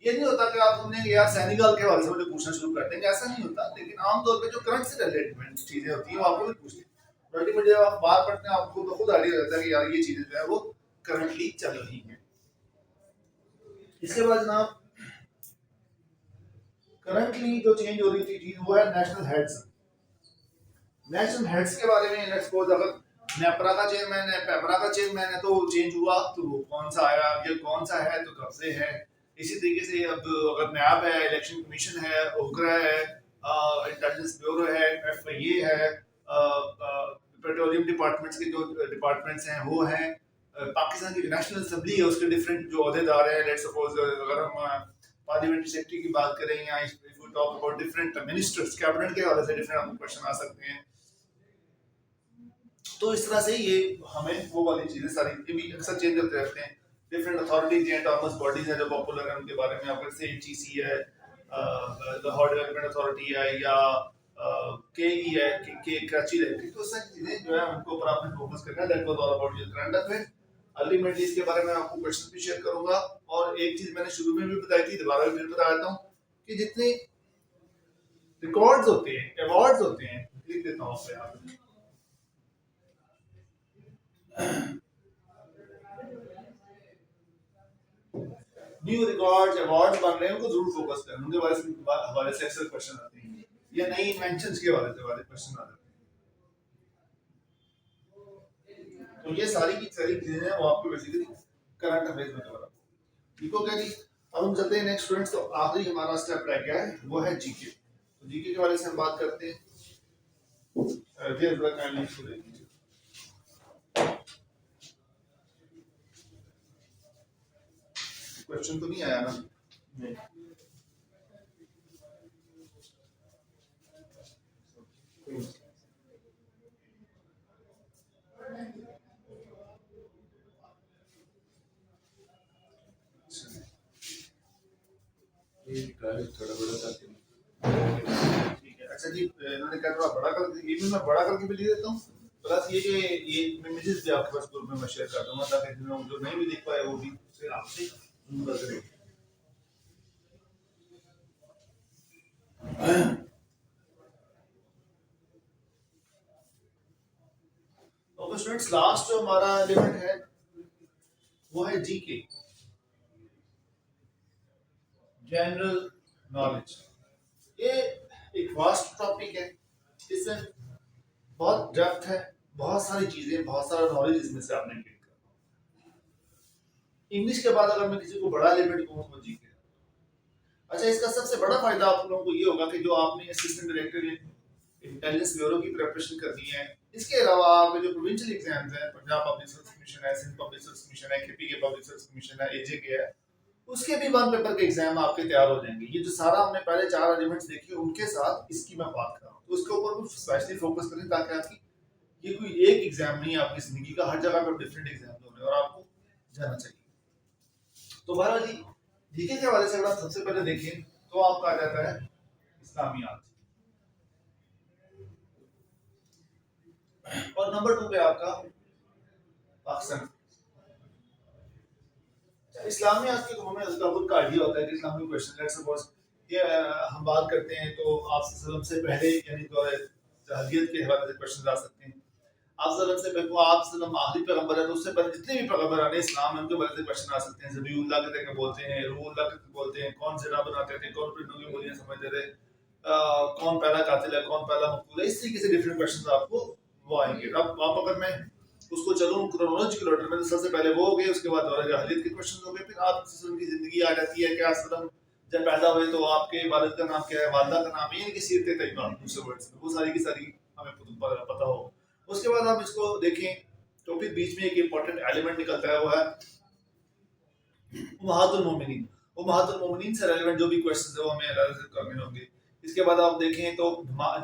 ये नहीं होता कि आप सुनने यार सेनेगल के बारे में मुझे पूछना शुरू कर देंगे, ऐसा नहीं होता, लेकिन आमतौर पे जो करंट से रिलेटेड चीजें होती हैं वो आपको भी पूछते हैं, अल्टीमेटली जब आप बात पढ़ते हैं आपको तो खुद आइडिया रहता है कि यार ये चीजें जो है वो करंटली चल रही हैं। इसके बाद जनाब करंटली जो चेंज हो रही थी चीज वो है नेशनल हेड्स। नेशनल हेड्स के बारे में लेट्स सपोज अगर नेपरा का चेयरमैन है, पेपरा का चेयरमैन है, तो चेंज हुआ तो वो कौन सा आया, ये कौन सा है तो कब से है। इसी तरीके से अब अगर नैब है, इलेक्शन कमीशन है, ओकरा है, इंटेलिजेंस ब्यूरो है, एफआईए है, पेट्रोलियम डिपार्टमेंट्स के जो डिपार्टमेंट्स हैं वो हैं, पाकिस्तान की नेशनल असेंबली है उसके डिफरेंट जो अहदेदार हैं, लेट्स सपोज अगर हम पार्लियामेंट्री सेक्रेटरी की बात करें या if we talk about different ministers, cabinet के हवाले से डिफरेंट हमको क्वेश्चन आ सकते हैं। तो इस तरह से ये हमें वो वाली चीजें सारी ये भी अक्सर चेंज होते रहते हैं। डिफरेंट अथॉरिटीज हैं, ऑटोनमस बॉडीज हैं जो पॉपुलर हैं, उनके बारे में अगर से एचईसी है, लाहौर डेवलपमेंट अथॉरिटी है, या केई है के कराची इलेक्ट्रिक, तो सारी चीजें जो है उनके ऊपर आपने फोकस करना है। That was all about your current affair. Ultimately इसके बारे में आपको क्वेश्चन भी शेयर करूंगा, और एक चीज मैंने शुरू में भी बताई थी, दोबारा भी बता देता हूँ कि जितने रिकॉर्ड्स होते हैं, अवार्ड्स होते हैं, लिख देता हूँ आपको यहाँ पे, न्यू रिकॉर्ड्स अवार्ड्स बन रहे हैं उनको जरूर फोकस करना, उनके हवाले से अक्सर क्वेश्चन आते हैं, या नई इन्वेंशंस के हवाले क्वेश्चन आते हैं। तो ये सारी की सारी चीजें हैं वो आपको बेसिकली करंट अफेयर्स में कवर आपको ठीक हो गया जी। अब हम चलते हैं नेक्स्ट स्टूडेंट्स, तो आखिरी हमारा स्टेप रह गया है वो है जीके। तो जीके के बारे में हम बात करते हैं। क्वेश्चन तो नहीं आया ना? नहीं। थोड़ा बड़ा था। ठीक है, अच्छा जी, इन्होंने कहा थोड़ा बड़ा कर, ये भी मैं बड़ा करके भी लिख देता हूँ, प्लस ये कि ये इमेजेस भी आपके पास ग्रुप में मैं शेयर कर दूंगा, ताकि लोग जो नहीं भी देख पाए वो भी फिर आपसे उम्मीद करें। ओके स्टूडेंट्स, लास्ट जो हमारा एलिमेंट है वो है जीके, जनरल नॉलेज। ये एक वास्ट टॉपिक है, इसमें बहुत डेप्थ है, बहुत सारी चीजें, बहुत सारा नॉलेज इसमें से आपने गेन करना। इंग्लिश के बाद अगर मैं किसी को बड़ा एलिमेंट कहूँ तो जीके। अच्छा, इसका सबसे बड़ा फायदा आप लोगों को ये होगा कि जो आपने असिस्टेंट डायरेक्टर इंटेलिजेंस ब्यूरो की प्रिपरेशन करनी है, इसके अलावा आपके जो प्रोविंशियल एग्जाम्स हैं, पंजाब पब्लिक सर्विस कमीशन है, सिंध पब्लिक सर्विस कमीशन है, केपी के पब्लिक सर्विस कमीशन है, एजे के है, उसके भी वन पेपर के एग्जाम आपके तैयार हो जाएंगे। ये जो सारा हमने पहले 4 एलिमेंट्स देखे उनके साथ इसकी मैं बात कर रहा हूँ, तो उसके ऊपर कुछ स्पेशली फोकस करें, ताकि आपकी ये कोई एक एग्जाम नहीं है आपकी जिंदगी का, हर जगह पे डिफरेंट एग्जाम होंगे और आपको जाना चाहिए। तो बहरहाल जी, जीके के हवाले से अगर आप सबसे पहले देखें तो आपका आ जाता है इस्लामियात, और नंबर 2 पे आपका पाकिस्तान। इस्लामियात के तो हमें उसका खुद का आइडिया होता है कि इस्लामिक क्वेश्चन लेट्स सपोज ये हम बात करते हैं तो आप सल्लम से पहले यानी दौर जहालियत के हवाले से क्वेश्चन आ सकते हैं। आप सल्लम से पहले आप सल्लम आखिरी पैगंबर है तो उससे पहले जितने भी पैगंबर आने इस्लाम में उनके बारे में क्वेश्चन आ सकते हैं। ज़बीउल्लाह के तरीके बोलते हैं, रूहुल्लाह के बोलते हैं, कौन ज़िना बनाते थे, कौन पिंडों की बोलियां समझते थे, कौन पहला कातिल है, कौन पहला मकतूल है, इस तरीके से डिफरेंट क्वेश्चन आपको वो आएंगे। अब आप अगर मैं उसको चलूं क्रोनोलॉजिकल ऑर्डर में तो सबसे पहले वो हो गए, उसके बाद दौरा जहालियत के क्वेश्चन हो गए, फिर आप की जिंदगी आ जाती है, क्या सलम जब पैदा हुए तो आपके वालिद का नाम क्या है, वालदा का नाम है, यानी कि सीरत तय्यबा दूसरे वर्ड से वो सारी की सारी हमें पता हो। उसके बाद आप इसको देखें तो फिर बीच में एक इंपॉर्टेंट एलिमेंट निकलता है, वो है उम्महातुल मोमिनीन। उम्महातुल मोमिनीन से रिलेवेंट जो भी क्वेश्चंस है वो हमें एनालिसिस करने होंगे। इसके बाद आप देखें तो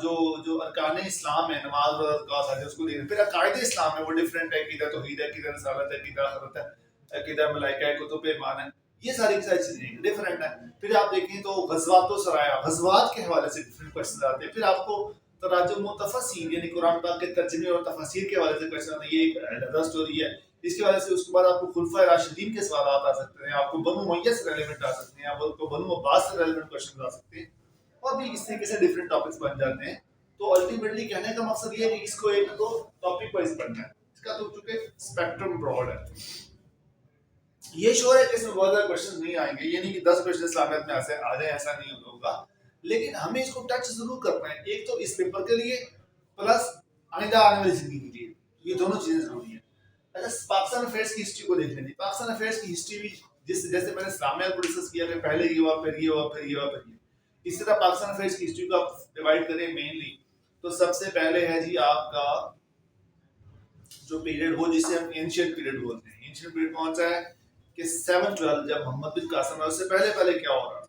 जो जो अरकान इस्लाम है, नमाज रोज़ा ज़कात हज, उसको देखें। फिर अकायदे इस्लाम है वो डिफरेंट है, अकीदा तौहीद है, अकीदा रिसालत है, अकीदा आखिरत है, अकीदा मलाइका है, कुतुब ईमान है, ये सारी की सारी चीजें डिफरेंट है। फिर आप देखें तो गज़वात व सराया, गज़वात के हवाले से डिफरेंट क्वेश्चन आते हैं। फिर आपको तराजुम व तफसीर यानी कुरान पाक के तर्जुमे और तफसीर के हवाले से क्वेश्चन आते हैं, ये एक अलग स्टोरी है। इसके वजह से उसके बाद आपको खुलफा राशिदीन के सवाल आ सकते हैं, आपको बनु उमय्या से रिलेवेंट आ सकते हैं, आपको बनु अब्बास से रिलेवेंट क्वेश्चन आ सकते हैं, और भी इस तरीके से डिफरेंट टॉपिक्स बन जाते हैं। तो अल्टीमेटली कहने का मकसद ये है कि इसको एक तो टॉपिक वाइज पढ़ना है, इसका तो चूंकि स्पेक्ट्रम ब्रॉड है, ये श्योर है कि इसमें बहुत ज्यादा क्वेश्चन नहीं आएंगे, ये नहीं कि 10 क्वेश्चन इस्लामियत में ऐसे आ जाए, ऐसा नहीं होगा, लेकिन हमें इसको टच जरूर करना है, एक तो इस पेपर के लिए प्लस आइंदा आने वाली जिंदगी के लिए, ये दोनों चीजें जरूरी है। अच्छा, पाकिस्तान अफेयर्स की हिस्ट्री को देखने दी, पाकिस्तान अफेयर्स की हिस्ट्री भी जैसे मैंने इस्लामियत को डिस्कस किया कि पहले ये हुआ, फिर ये हुआ, फिर ये हुआ, फिर ये, इस तरह पाकिस्तान अफेयर्स की हिस्ट्री को आप डिवाइड करें मेनली, तो सबसे पहले है जी आपका जो पीरियड हो जिसे हम एंशिएंट पीरियड बोलते हैं। एंशिएंट पीरियड कौन सा है कि 712 जब मोहम्मद बिन कासिम है, उससे पहले पहले क्या हो रहा था,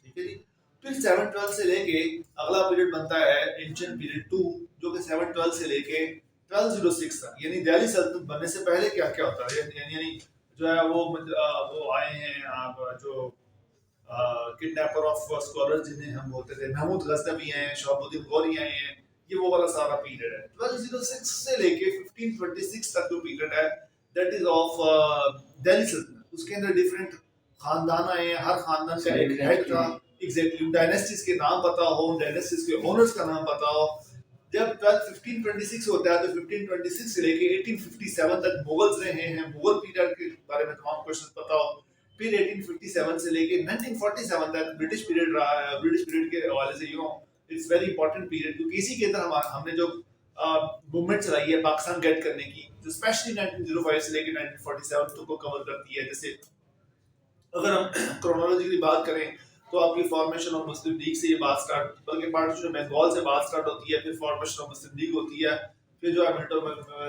ठीक है जी। फिर 712 से लेके अगला पीरियड बनता है एंशिएंट पीरियड 2, जो कि 712 से लेके 1206 तक, यानी दिल्ली सल्तनत बनने से पहले क्या क्या होता है, यानी जो है वो आए हैं आप जो किडनैपर ऑफ स्कॉलर्स जिन्हें हम बोलते थे, महमूद गजनवी हैं, शहाबुद्दीन गौरी आए हैं, ये वो वाला सारा पीरियड है। 1206 से लेके 1526 तक जो पीरियड है दैट इज ऑफ दिल्ली सल्तनत, उसके अंदर डिफरेंट खानदान आए हैं, हर खानदान का एक हेड था, एग्जैक्टली डायनेस्टीज के नाम पता हो, डायनेस्टीज के ओनर्स का नाम पता हो। जब 1526 होता है तो 1526 से लेके 1857 तक मुगल्स रहे हैं, मुगल पीरियड के बारे में तमाम क्वेश्चन पता हो। फिर 1857 से लेके 1947 तक ब्रिटिश पीरियड रहा है। ब्रिटिश पीरियड के हवाले से इट्स वेरी इंपॉर्टेंट पीरियड, क्योंकि इसी के अंदर हमने जो मूवमेंट चलाई है पाकिस्तान गेट करने की, जो स्पेशली 1905 से लेके 1947 तक को कवर करती है। जैसे अगर हम क्रोनोलॉजी की बात करें तो आपकी फॉर्मेशन ऑफ मुस्लिम लीग से ये बात स्टार्ट, बल्कि पार्टीशन बंगाल से बात स्टार्ट होती है, फिर फॉर्मेशन ऑफ मुस्लिम लीग होती है, फिर जो है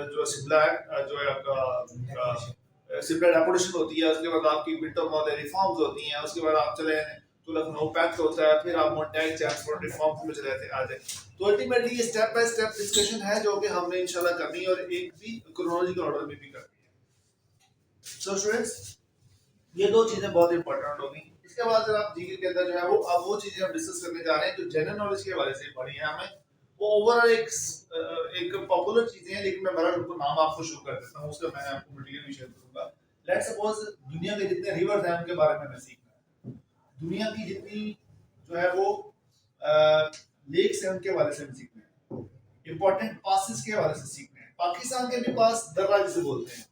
जो शिमला जो है आपका शिमला डेपुटेशन होती है, उसके बाद आपकी विंटर मॉडल रिफॉर्म्स होती हैं, उसके बाद आप चले तो लखनऊ पैक्ट होता है, फिर आप मॉन्टेग चैम्सफोर्ड रिफॉर्म्स में चले आ जाए। तो अल्टीमेटली ये स्टेप बाय स्टेप डिस्कशन है जो कि हमने इंशाल्लाह करनी है, और एक भी क्रोनोलॉजिकल ऑर्डर में भी करनी है। सो स्टूडेंट्स, ये दो चीजें बहुत इंपॉर्टेंट होगी। इसके बाद जब आप जीके के अंदर जो है वो चीजें हम डिस्कस करने जा रहे हैं जो जनरल नॉलेज के हवाले से पढ़ी है हमें, वो ओवरऑल एक पॉपुलर चीजें हैं, लेकिन मैं बहरहाल उनको नाम आपको शो कर देता हूँ, उसका मैं आपको मटेरियल भी शेयर करूंगा। लेट्स सपोज दुनिया के जितने रिवर्स हैं उनके बारे में हमें सीखना है, दुनिया की जितनी जो है वो लेक्स हैं उनके हवाले से हमें सीखना है, इंपॉर्टेंट पासेस के हवाले से सीखना है। पाकिस्तान के भी पास दर्रा जिसे बोलते हैं,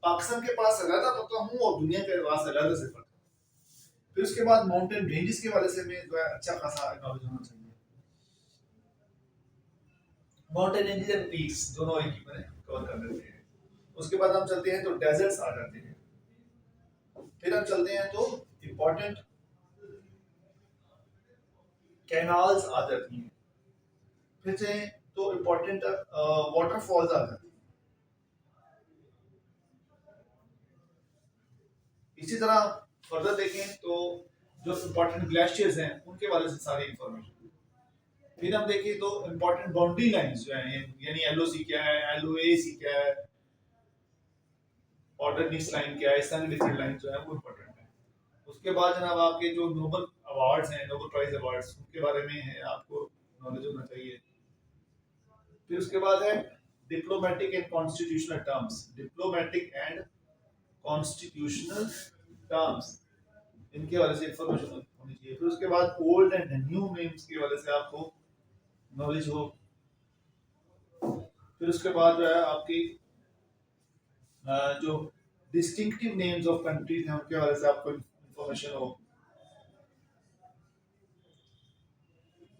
पाकिस्तान के पास अलग पता हूँ और दुनिया के पास अलग से पता। फिर उसके बाद माउंटेन रेंजेस के वाले से में जो है अच्छा खासा नॉलेज होना चाहिए। माउंटेन रेंजेस एंड पीक्स दोनों एक ही में कवर कर लेते हैं। उसके बाद हम चलते हैं तो डेजर्ट्स आ जाते हैं, फिर हम चलते हैं तो इंपॉर्टेंट कैनाल्स आ जाती हैं, फिर से तो इंपॉर्टेंट वाटरफॉल्स आ जाती हैं। इसी तरह फर्दर देखें तो जो इंपॉर्टेंट ग्लेशियर्स हैं उनके बारे में सारी इंफॉर्मेशन। फिर हम देखें तो इंपॉर्टेंट बाउंड्री लाइंस जो हैं, यानी एलओसी क्या है, एलओएसी क्या है, ऑर्डरनीस लाइन क्या है, इस तरह डिफरेंट लाइन जो है वो इंपॉर्टेंट है। उसके बाद जनाब आपके जो नोबल अवार्ड्स हैं, नोबल प्राइज अवार्ड्स, उनके बारे में है आपको नॉलेज होना चाहिए। फिर उसके बाद है diplomatic and constitutional terms, diplomatic and constitutional terms, इनके वाले से इंफॉर्मेशन होनी चाहिए। फिर उसके बाद ओल्ड एंड न्यू नेम्स के वाले से आपको नॉलेज हो। फिर उसके बाद जो है आपकी जो डिस्टिंक्टिव नेम्स ऑफ कंट्रीज हैं उनके बारे से आपको इंफॉर्मेशन हो।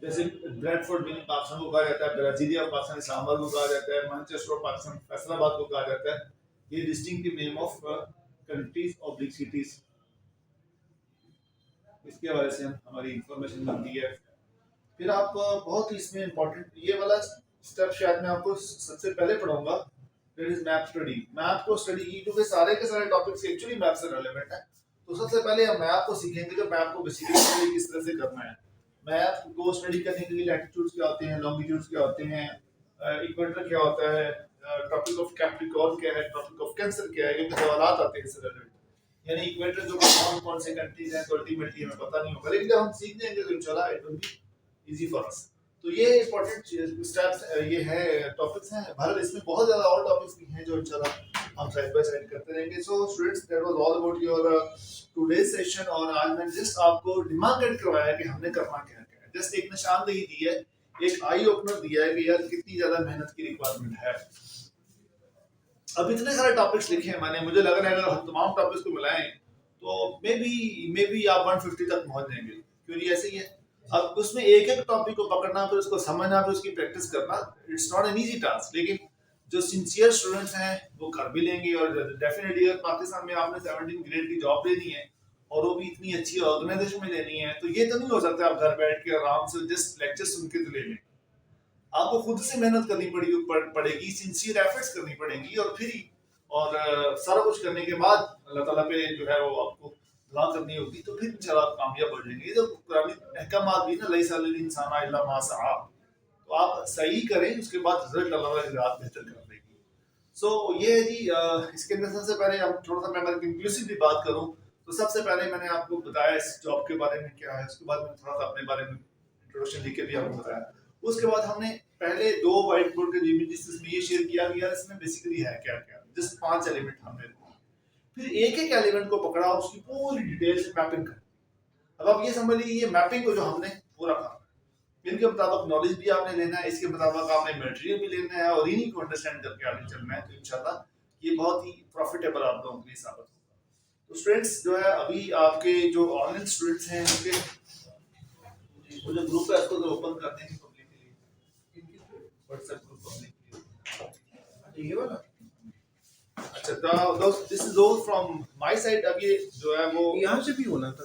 जैसे ब्रेडफोर्ड मीनिंग पाकिस्तान को कहा जाता है, ब्राजीलिया पाकिस्तान, इस्लामाबाद को कहा जाता है, मैनचेस्टर पाकिस्तान, फैसलाबाद को कहा जाता है। ये distinctive name of countries oblique cities, इसके बारे से हमारी इंफॉर्मेशन मिलती है। फिर आप बहुत ही इसमें इम्पोर्टेंट ये वाला स्टेप शायद मैं आपको सबसे पहले पढ़ाऊंगा, that is map study. Map को स्टडी की क्योंकि सारे के सारे टॉपिक्स एक्चुअली मैप से रिलेवेंट है। तो सबसे पहले हम मैप को सीखेंगे, जो मैप को बेसिकली स्टडी किस तरह से करना है। मैप को स्टडी करने के लिए लैटिट्यूड्स क्या होते हैं, लॉन्गिट्यूड्स क्या होते हैं, इक्वेटर क्या होता है, ट्रॉपिक ऑफ कैप्रिकॉर्न क्या है, ट्रॉपिक ऑफ कैंसर क्या है, ये सवाल आते हैं इससे रिलेटेड। यानी इक्वेटर जो कौन से कंट्रीज हैं तो अल्टीमेटली हमें पता नहीं होगा, लेकिन जब हम सीख जाएंगे तो इंशाल्लाह it will be easy for us. तो ये इंपॉर्टेंट स्टेप्स ये है, टॉपिक्स हैं। भारत इसमें बहुत ज्यादा और टॉपिक्स भी हैं जो इंशाल्लाह हम साइड बाय साइड करते रहेंगे। So students, that was all about your today's session. और आज मैंने जस्ट आपको डिमार्केट करवाया कि हमने करना क्या है, जस्ट एक निशानदेही दी है, एक आई ओपनर दिया है कि यार कितनी ज्यादा मेहनत की रिक्वायरमेंट है। अब इतने सारे टॉपिक्स लिखे हैं मैंने, मुझे लग रहा है अगर हम तमाम टॉपिक्स को मिलाएं तो मे बी आप 150 तक पहुंच जाएंगे, क्योंकि ऐसे ही है। अब उसमें एक एक टॉपिक को पकड़ना, फिर उसको समझना, फिर उसकी प्रैक्टिस करना, it's not an easy task. लेकिन जो सिंसियर स्टूडेंट्स हैं वो कर भी लेंगे। और डेफिनेटली अगर पाकिस्तान में आपने 17 ग्रेड की जॉब लेनी है और वो भी इतनी अच्छी ऑर्गेनाइजेशन में लेनी है, तो ये तो नहीं हो सकता आप घर बैठ के आराम से जस्ट लेक्चर सुन के तो ले लें। आपको खुद से मेहनत करनी पड़ेगी, सिंसियर एफर्ट्स करनी पड़ेंगी, और फिर सारा कुछ करने के बाद अल्लाह ताला पे जो है वो आपको दुआ करनी होगी, तो फिर इंशाल्लाह आप कामयाब हो जाएंगे। ये तो कुरानी अहकामात भी ना, लैसा लिल इंसान इल्ला मा सआ, तो आप सही करें, उसके बाद रिजल्ट अल्लाह ताला बेहतर कर देगी। सो ये है जी। इसके अंदर सबसे पहले हम थोड़ा सा, मैं अगर इंक्लूसिव भी बात करूं तो सबसे पहले मैंने आपको बताया इस जॉब के बारे में क्या है, उसके बाद मैंने थोड़ा सा अपने बारे में इंट्रोडक्शन लिख के भी आपको बताया। उसके बाद हमने पहले 2 व्हाइट बोर्ड के इमेजेस में ये शेयर किया कि यार इसमें बेसिकली है क्या क्या, जस्ट 5 एलिमेंट हमने, फिर एक एक एलिमेंट को पकड़ा, उसकी पूरी डिटेल से मैपिंग कर। अब आप ये समझ लीजिए ये मैपिंग को जो हमने पूरा कहा, इनके मुताबिक नॉलेज भी आपने लेना है, इसके मुताबिक आपने मटेरियल भी लेना है, और इन्हीं को अंडरस्टैंड करके आगे चलना है। तो इंशाल्लाह ये बहुत ही प्रॉफिटेबल आप लोगों के लिए साबित होगा। तो स्टूडेंट्स जो है, अभी आपके जो ऑनलाइन स्टूडेंट्स हैं उनके वो जो ग्रुप है उसको ओपन कर देंगे पब्लिक के लिए, व्हाट्सएप ग्रुप पब्लिक के लिए। ये वाला अच्छा, this is all from my side. अब ये जो है वो यहाँ से भी होना था।